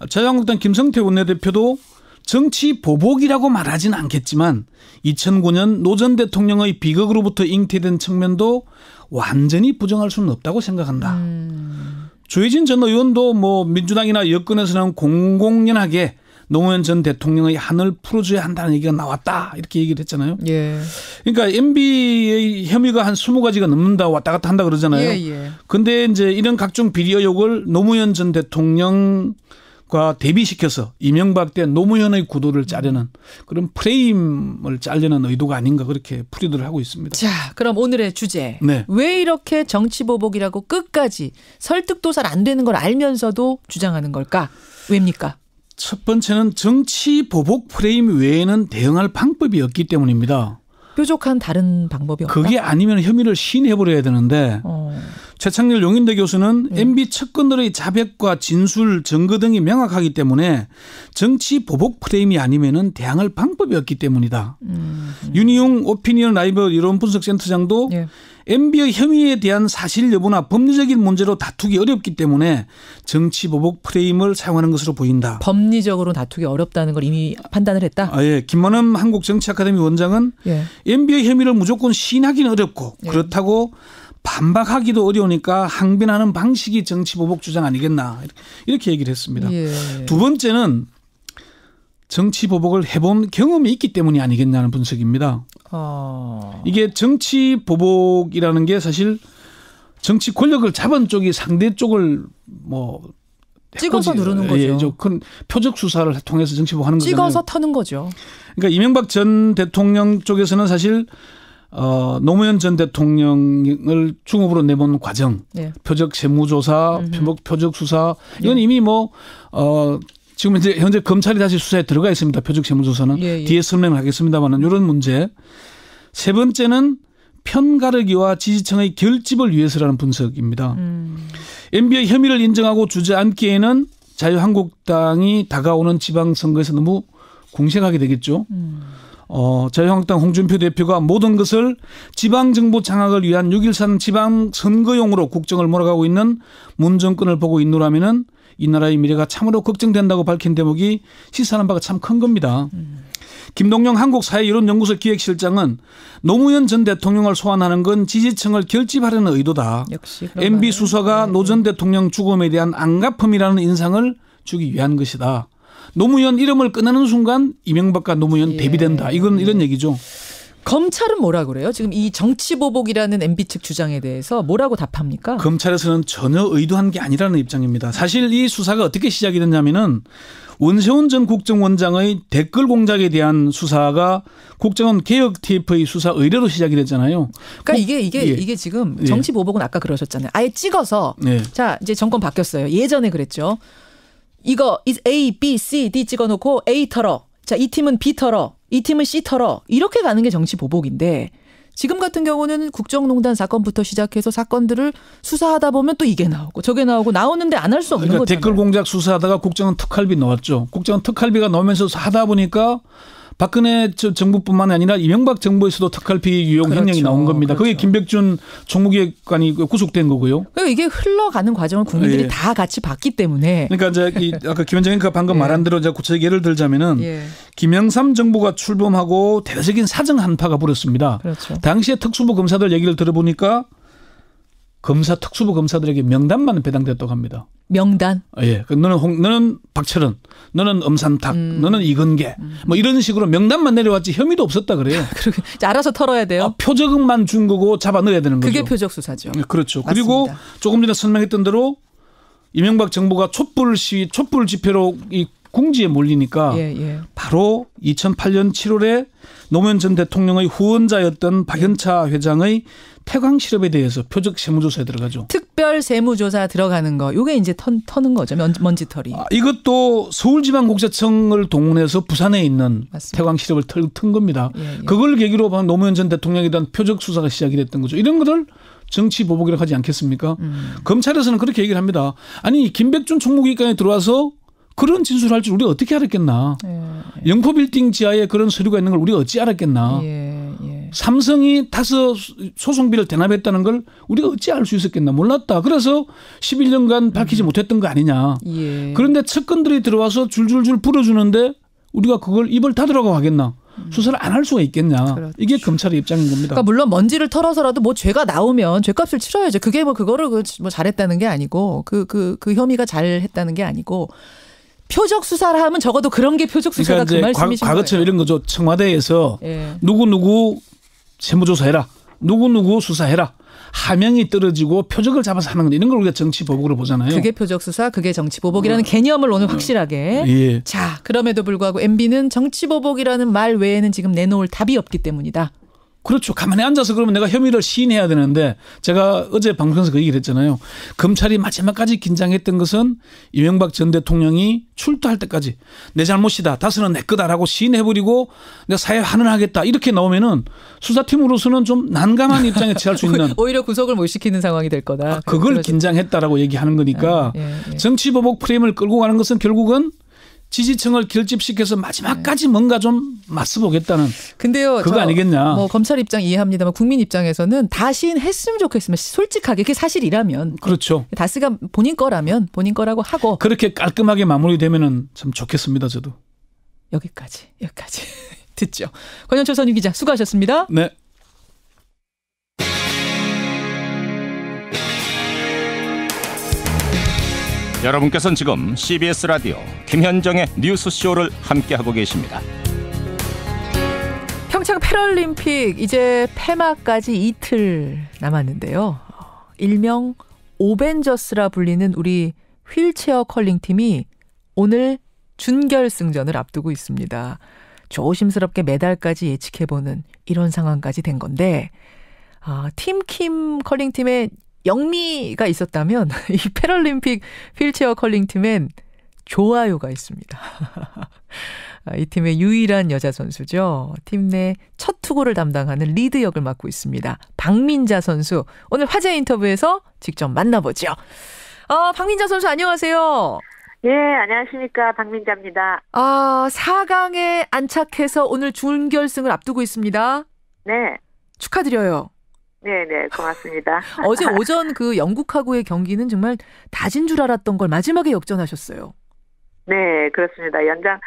자유한국당 김성태 원내대표도 정치 보복이라고 말하지는 않겠지만 2009년 노 전 대통령의 비극으로부터 잉태된 측면도 완전히 부정할 수는 없다고 생각한다. 조혜진 전 의원도 민주당이나 여권에서는 공공연하게 노무현 전 대통령의 한을 풀어줘야 한다는 얘기가 나왔다 이렇게 얘기를 했잖아요.
예.
그러니까 MB의 혐의가 한 20가지가 넘는다 왔다 갔다 한다 그러잖아요.
예.
근데 이제 이런 각종 비리 의혹을 노무현 전 대통령과 대비시켜서 이명박 때 노무현의 구도를 짜려는 그런 프레임을 짜려는 의도가 아닌가 그렇게 풀이들을 하고 있습니다.
자, 그럼 오늘의 주제.
네.
왜 이렇게 정치보복이라고 끝까지 설득도 잘 안 되는 걸 알면서도 주장하는 걸까? 왜입니까?
첫 번째는 정치 보복 프레임 외에는 대응할 방법이 없기 때문입니다.
뾰족한 다른 방법이 없다?
그게 아니면 혐의를 시인해버려야 되는데 최창렬 용인대 교수는 MB 측근들의 자백과 진술, 증거 등이 명확하기 때문에 정치 보복 프레임이 아니면 대항할 방법이 없기 때문이다. 윤희용 오피니언 라이브 이론분석센터장도 MB의 혐의에 대한 사실 여부나 법리적인 문제로 다투기 어렵기 때문에 정치 보복 프레임을 사용하는 것으로 보인다.
법리적으로 다투기 어렵다는 걸 이미 판단을 했다?
예. 김원흠 한국정치아카데미 원장은 MB의 혐의를 무조건 시인하기는 어렵고 그렇다고 반박하기도 어려우니까 항변하는 방식이 정치 보복 주장 아니겠나 이렇게 얘기를 했습니다. 두 번째는 정치 보복을 해본 경험이 있기 때문이 아니겠냐는 분석입니다. 이게 정치 보복이라는 게 사실 정치 권력을 잡은 쪽이 상대 쪽을
찍어서 누르는 거죠.
큰 표적 수사를 통해서 정치 보복하는 거잖아요.
찍어서 터는 거죠.
그러니까 이명박 전 대통령 쪽에서는 사실 노무현 전 대통령을 중업으로 내본 과정, 표적 세무조사, 표적 수사 이건 이미 지금 이제 현재 검찰이 다시 수사에 들어가 있습니다. 표적 세무조사는 뒤에 설명을 하겠습니다만은 이런 문제. 세 번째는 편가르기와 지지층의 결집을 위해서라는 분석입니다. MB의 혐의를 인정하고 주저앉기에는 자유한국당이 다가오는 지방선거에서 너무 궁색하게 되겠죠. 자유한국당 홍준표 대표가 모든 것을 지방정부 장악을 위한 6.13 지방선거용으로 국정을 몰아가고 있는 문 정권을 보고 있노라면은 이 나라의 미래가 참으로 걱정된다고 밝힌 대목이 시사하는 바가 참 큰 겁니다. 김동영 한국사회이론연구소 기획실장은 노무현 전 대통령을 소환하는 건 지지층을 결집하려는 의도다.
역시
MB 수사가 노 전 대통령 죽음에 대한 안갚음이라는 인상을 주기 위한 것이다. 노무현 이름을 꺼내는 순간 이명박과 노무현 대비된다. 이건 이런 얘기죠.
검찰은 뭐라 그래요? 지금 이 정치보복이라는 MB 측 주장에 대해서 뭐라고 답합니까?
검찰에서는 전혀 의도한 게 아니라는 입장입니다. 사실 이 수사가 어떻게 시작이 됐냐면은 원세훈 전 국정원장의 댓글 공작에 대한 수사가 국정원 개혁 TF의 수사 의뢰로 시작이 됐잖아요.
그러니까 이게 지금 정치보복은 아까 그러셨잖아요. 아예 찍어서 자 이제 정권 바뀌었어요. 예전에 그랬죠. 이거 A, B, C, D 찍어놓고 A 털어. 자, 이 팀은 B 털어. 이 팀은 C 털어. 이렇게 가는 게 정치 보복인데 지금 같은 경우는 국정농단 사건부터 시작해서 사건들을 수사하다 보면 또 이게 나오고 저게 나오고 나오는데 안 할 수 없는 거잖아요.
댓글 공작 수사하다가 국정원 특활비 나왔죠. 국정원 특활비가 나오면서 하다 보니까 박근혜 정부뿐만 아니라 이명박 정부에서도 특활비 유용 횡령이 나온 겁니다. 그게 김백준 총무기획관이 구속된 거고요.
그러니까 이게 흘러가는 과정을 국민들이 다 같이 봤기 때문에.
그러니까 이제 아까 김현정이가 방금 말한 대로 제가 구체적 예를 들자면은 김영삼 정부가 출범하고 대대적인 사정 한파가 불었습니다. 그렇죠. 당시에 특수부 검사들 얘기를 들어보니까 특수부 검사들에게 명단만 배당됐다고 합니다.
명단?
예. 너는 박철원, 너는 엄삼탁, 너는 이건계, 뭐 이런 식으로 명단만 내려왔지 혐의도 없었다 그래요.
그러게 알아서 털어야 돼요.
표적만 준 거고 잡아 넣어야 되는 거죠.
그게 표적 수사죠.
그렇죠.
맞습니다.
그리고 조금 전에 설명했던 대로 이명박 정부가 촛불 집회로 이 궁지에 몰리니까 바로 2008년 7월에 노무현 전 대통령의 후원자였던 박연차 회장의 폐광 실업에 대해서 표적 세무조사에 들어가죠.
특별 세무조사 들어가는 거. 이게 이제 터는 거죠. 먼지털이.
이것도 서울지방국세청을 동원해서 부산에 있는 폐광 실업을 튼 겁니다. 그걸 계기로 노무현 전 대통령에 대한 표적 수사가 시작이 됐던 거죠. 이런 거를 정치 보복이라고 하지 않겠습니까? 검찰에서는 그렇게 얘기를 합니다. 아니 김백준 총무기관에 들어와서 그런 진술을 할 줄 우리가 어떻게 알았겠나. 영포빌딩 지하에 그런 서류가 있는 걸 우리가 어찌 알았겠나. 삼성이 다서 소송비를 대납했다는 걸 우리가 어찌 알 수 있었겠나. 몰랐다. 그래서 11년간 밝히지 못했던 거 아니냐. 그런데 측근들이 들어와서 줄줄줄 불어주는데 우리가 그걸 입을 닫으라고 하겠나. 수사를 안 할 수가 있겠냐. 그렇죠. 이게 검찰의 입장인 겁니다.
그러니까 물론 먼지를 털어서라도 뭐 죄가 나오면 죄값을 치러야죠. 그게 뭐 그거를 뭐 잘했다는 게 아니고 그 혐의가 잘했다는 게 아니고 표적 수사를 하면 적어도 그런 게 표적 수사가 그러니까 그 말씀이신
과거처럼
거예요.
이런 거죠. 청와대에서 누구 세무조사해라. 누구 수사해라. 하명이 떨어지고 표적을 잡아서 하는 건 이런 걸 우리가 정치 보복으로 보잖아요.
그게 표적 수사, 그게 정치 보복이라는 개념을 오늘 확실하게. 자, 그럼에도 불구하고 MB는 정치 보복이라는 말 외에는 지금 내놓을 답이 없기 때문이다.
그렇죠. 가만히 앉아서 그러면 내가 혐의를 시인해야 되는데 제가 어제 방송에서 그 얘기를 했잖아요. 검찰이 마지막까지 긴장했던 것은 이명박 전 대통령이 출두할 때까지 내 잘못이다. 다스는 내 거다라고 시인해버리고 내가 사회 환원하겠다. 이렇게 나오면은 수사팀으로서는 좀 난감한 입장에 처할 수 있는.
오히려 구속을 못 시키는 상황이 될 거다.
그걸 긴장했다라고 얘기하는 거니까 정치보복 프레임을 끌고 가는 것은 결국은 지지층을 결집시켜서 마지막까지 뭔가 좀 맞서보겠다는.
근데요,
그거 아니겠냐.
뭐 검찰 입장 이해합니다만 국민 입장에서는 다 시인했으면 좋겠으면 솔직하게 그게 사실이라면.
그렇죠.
다스가 본인 거라면 본인 거라고 하고.
그렇게 깔끔하게 마무리되면은 참 좋겠습니다, 저도.
여기까지 듣죠. 권현철 선임 기자 수고하셨습니다.
네.
여러분께서는 지금 CBS 라디오 김현정의 뉴스쇼를 함께하고 계십니다.
평창 패럴림픽 이제 폐막까지 이틀 남았는데요. 일명 오벤져스라 불리는 우리 휠체어 컬링팀이 오늘 준결승전을 앞두고 있습니다. 조심스럽게 메달까지 예측해보는 이런 상황까지 된 건데 팀킴 컬링팀의 영미가 있었다면 이 패럴림픽 휠체어 컬링팀엔 조아요가 있습니다. 이 팀의 유일한 여자 선수죠. 팀 내 첫 투구를 담당하는 리드 역을 맡고 있습니다. 박민자 선수. 오늘 화제 인터뷰에서 직접 만나보죠. 박민자 선수 안녕하세요.
네, 안녕하십니까. 박민자입니다.
4강에 안착해서 오늘 준결승을 앞두고 있습니다.
네.
축하드려요.
네네, 고맙습니다.
어제 오전 그 영국하고의 경기는 정말 다진 줄 알았던 걸 마지막에 역전하셨어요.
네, 그렇습니다. 연장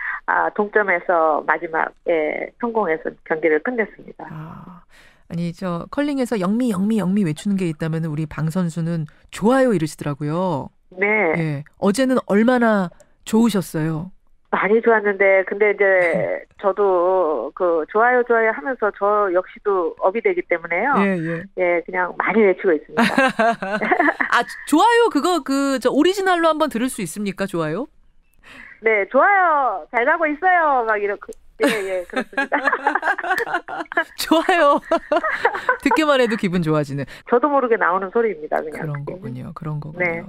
동점에서 마지막에 성공해서 경기를 끝냈습니다.
아니 저 컬링에서 영미 외치는 게 있다면 우리 방 선수는 좋아요 이러시더라고요.
네.
어제는 얼마나 좋으셨어요?
많이 좋았는데 근데 이제 저도 그 좋아요 하면서 저 역시도 업이 되기 때문에요. 예, 그냥 많이 외치고 있습니다.
좋아요 그거 저 오리지널로 한번 들을 수 있습니까? 좋아요?
네, 좋아요. 잘 가고 있어요. 막 이렇게. 예, 그렇습니다.
좋아요. 듣기만 해도 기분 좋아지는.
저도 모르게 나오는 소리입니다. 그냥.
그런 거군요.
네.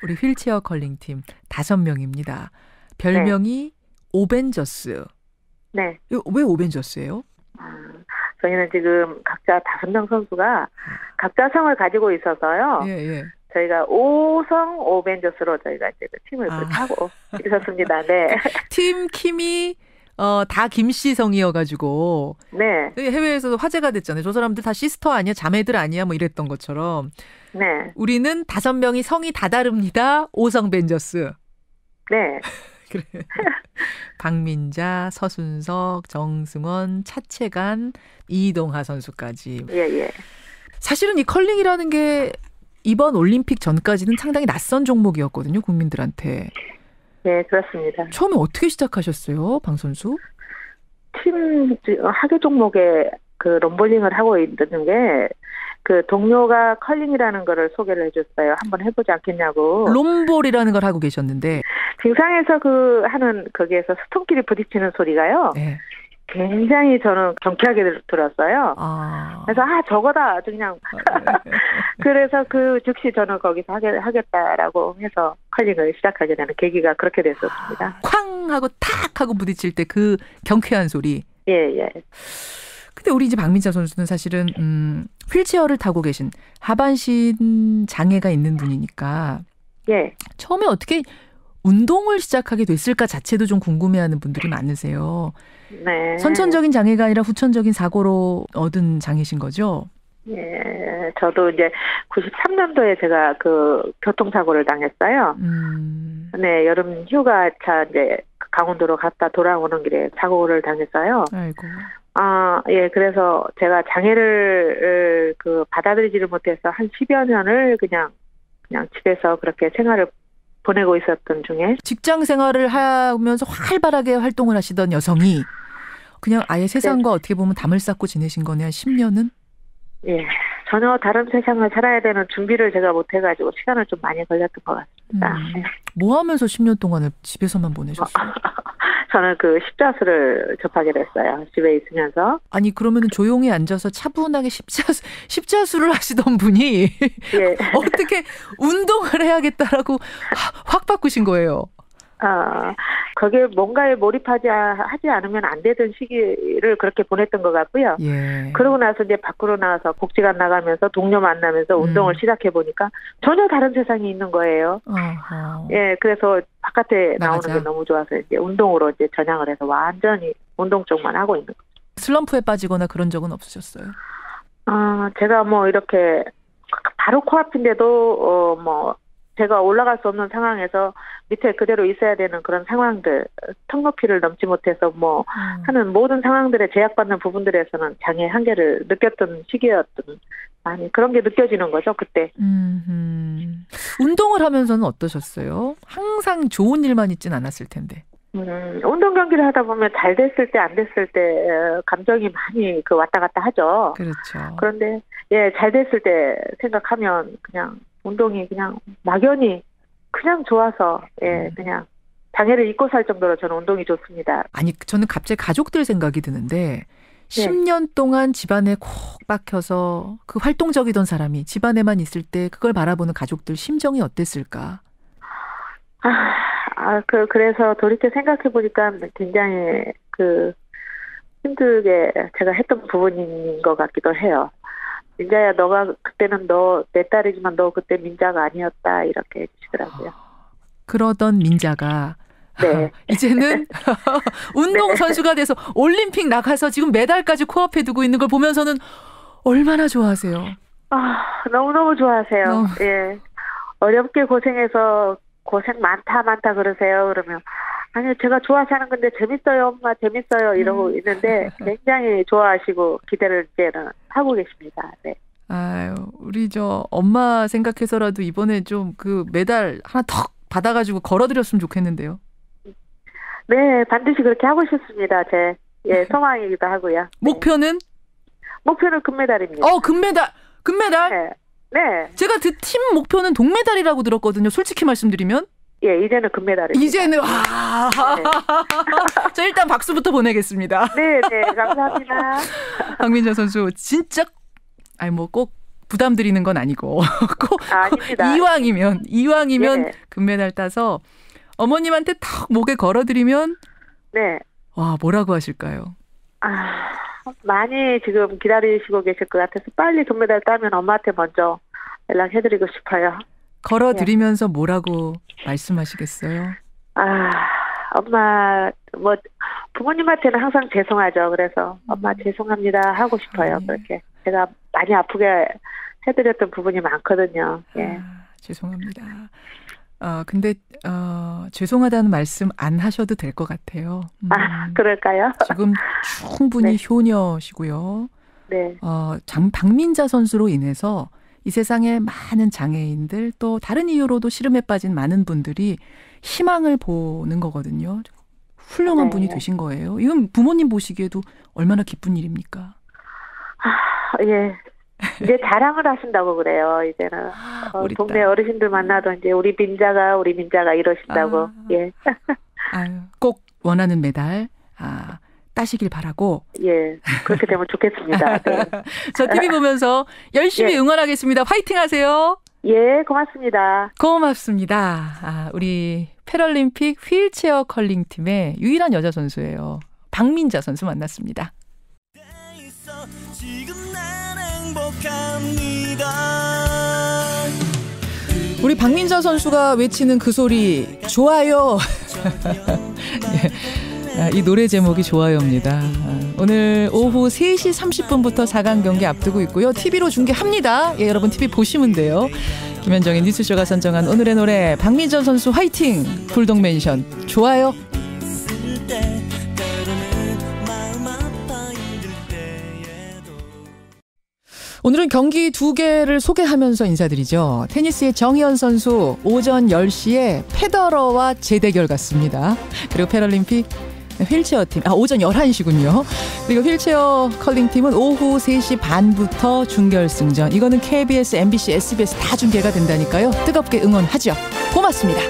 우리 휠체어 컬링팀 5명입니다. 별명이 오벤져스.
네.
왜 오벤져스예요?
저희는 지금 각자 5명 선수가 각자 성을 가지고 있어서요. 저희가 5성 오벤져스로 저희가 이제 팀을 그렇게 하고 있었습니다. 네.
팀 킴이 다 김씨성이어가지고.
네.
해외에서도 화제가 됐잖아요. 저 사람들 다 시스터 아니야? 자매들 아니야? 뭐 이랬던 것처럼.
네.
우리는 5명이 성이 다 다릅니다. 오성 벤저스.
네.
그래. 박민자, 서순석, 정승원, 차채간, 이동하 선수까지.
예.
사실은 이 컬링이라는 게 이번 올림픽 전까지는 상당히 낯선 종목이었거든요, 국민들한테.
네, 그렇습니다.
처음에 어떻게 시작하셨어요, 방 선수?
팀 하계 종목에 그 럼볼링을 하고 있는 게 그 동료가 컬링이라는 거를 소개를 해줬어요. 한번 해보지 않겠냐고.
롬볼이라는 걸 하고 계셨는데
빙상에서 하는 거기에서 스톤끼리 부딪히는 소리가요.
네.
굉장히 저는 경쾌하게 들었어요. 그래서 저거다 아주 그냥. 그래서 즉시 저는 거기서 하겠다라고 해서 컬링을 시작하게 되는 계기가 그렇게 됐었습니다.
쾅 하고 탁 하고 부딪힐 때 그 경쾌한 소리.
예.
근데 우리 이제 박민자 선수는 사실은 휠체어를 타고 계신 하반신 장애가 있는 분이니까.
예.
처음에 어떻게 운동을 시작하게 됐을까 자체도 좀 궁금해하는 분들이 많으세요.
네.
선천적인 장애가 아니라 후천적인 사고로 얻은 장애신 거죠?
예. 저도 이제 93년도에 제가 그 교통사고를 당했어요. 네, 여름 휴가차 이제 강원도로 갔다 돌아오는 길에 사고를 당했어요.
아이고.
예, 그래서 제가 장애를 받아들이지를 못해서 한 10여 년을 그냥 집에서 그렇게 생활을 보내고 있었던 중에
직장 생활을 하면서 활발하게 활동을 하시던 여성이 그냥 아예 세상과 어떻게 보면 담을 쌓고 지내신 거네, 한 10년은?
예, 전혀 다른 세상을 살아야 되는 준비를 제가 못해가지고 시간을 좀 많이 걸렸던 것 같습니다.
뭐 하면서 10년 동안을 집에서만 보내셨어요?
저는 십자수를 접하게 됐어요. 집에 있으면서.
아니 그러면은 조용히 앉아서 차분하게 십자수를 하시던 분이
예.
어떻게 운동을 해야겠다라고 확 바꾸신 거예요?
거기에 뭔가에 몰입하지 않으면 안 되던 시기를 그렇게 보냈던 것 같고요.
예.
그러고 나서 이제 밖으로 나와서 복지관 나가면서 동료 만나면서 운동을 시작해 보니까 전혀 다른 세상이 있는 거예요. 예, 그래서 바깥에 나오는 게 너무 좋아서 이제 운동으로 이제 전향을 해서 완전히 운동 쪽만 하고 있는 거죠.
슬럼프에 빠지거나 그런 적은 없으셨어요?
제가 뭐 이렇게 바로 코앞인데도 제가 올라갈 수 없는 상황에서 밑에 그대로 있어야 되는 그런 상황들, 턱 높이를 넘지 못해서 하는 모든 상황들에 제약받는 부분들에서는 장애 한계를 느꼈던 시기였던, 그런 게 느껴지는 거죠, 그때.
운동을 하면서는 어떠셨어요? 항상 좋은 일만 있진 않았을 텐데.
운동 경기를 하다 보면 잘 됐을 때, 안 됐을 때, 감정이 많이 왔다 갔다 하죠.
그렇죠.
그런데, 예, 잘 됐을 때 생각하면 그냥, 운동이 그냥 막연히 그냥 좋아서 그냥 장애를 잊고 살 정도로 저는 운동이 좋습니다.
아니 저는 갑자기 가족들 생각이 드는데 10년 동안 집안에 콕 박혀서 그 활동적이던 사람이 집안에만 있을 때 그걸 바라보는 가족들 심정이 어땠을까?
그래서 돌이켜 생각해 보니까 굉장히 힘들게 제가 했던 부분인 것 같기도 해요. 민자야, 너가 그때는 내 딸이지만 너 그때 민자가 아니었다 이렇게 해주시더라고요.
그러던 민자가
네.
이제는 운동선수가 돼서 올림픽 나가서 지금 메달까지 코앞에 두고 있는 걸 보면서는 얼마나 좋아하세요?
너무너무 좋아하세요. 예. 어렵게 고생해서 고생 많다 그러세요. 그러면 아니 제가 좋아서 하는 건데 재밌어요 엄마 재밌어요 이러고 있는데 굉장히 좋아하시고 기대를 이제는 하고 계십니다. 네.
아유 우리 엄마 생각해서라도 이번에 좀 메달 하나 턱 받아가지고 걸어드렸으면 좋겠는데요.
네 반드시 그렇게 하고 싶습니다. 제 소망이기도 하고요.
목표는?
목표는 금메달입니다.
금메달?
네.
제가 그 팀 목표는 동메달이라고 들었거든요. 솔직히 말씀드리면.
예, 이제는 금메달입니다.
이제는 자 일단 박수부터 보내겠습니다.
네, 감사합니다.
박민자 선수 진짜 꼭 부담 드리는 건 아니고 꼭
아닙니다.
이왕이면 금메달 따서 어머님한테 턱 목에 걸어드리면 와 뭐라고 하실까요?
많이 지금 기다리시고 계실 것 같아서 빨리 금메달 따면 엄마한테 먼저 연락해드리고 싶어요.
걸어드리면서 뭐라고 말씀하시겠어요?
엄마 부모님한테는 항상 죄송하죠. 그래서 엄마 죄송합니다 하고 싶어요. 그렇게 제가 많이 아프게 해드렸던 부분이 많거든요. 예.
죄송합니다. 근데 죄송하다는 말씀 안 하셔도 될 것 같아요.
그럴까요?
지금 충분히 네. 효녀시고요.
네.
박민자 선수로 인해서 이 세상에 많은 장애인들 또 다른 이유로도 시름에 빠진 많은 분들이 희망을 보는 거거든요. 훌륭한 분이 되신 거예요. 이건 부모님 보시기에도 얼마나 기쁜 일입니까?
예. 이제 자랑을 하신다고 그래요. 이제는 동네 어르신들 만나도 이제 우리 민자가 이러신다고. 예.
꼭 원하는 메달 따시길 바라고.
예. 그렇게 되면 좋겠습니다. 네.
저 TV 보면서 열심히 예. 응원하겠습니다. 화이팅 하세요.
예, 고맙습니다.
고맙습니다. 우리 패럴림픽 휠체어 컬링팀의 유일한 여자 선수예요. 박민자 선수 만났습니다. 우리 박민자 선수가 외치는 그 소리 좋아요. 이 노래 제목이 좋아요입니다. 오늘 오후 3시 30분부터 4강 경기 앞두고 있고요. TV로 중계합니다. 예, 여러분 TV 보시면 돼요. 김현정의 뉴스쇼가 선정한 오늘의 노래 박민자 선수 화이팅! 불독 멘션 좋아요. 오늘은 경기 2개를 소개하면서 인사드리죠. 테니스의 정희연 선수 오전 10시에 페더러와 재대결 같습니다. 그리고 패럴림픽 휠체어 팀 오전 11시군요. 그리고 휠체어 컬링팀은 오후 3시 반부터 준결승전. 이거는 KBS, MBC, SBS 다 중계가 된다니까요. 뜨겁게 응원하죠. 고맙습니다.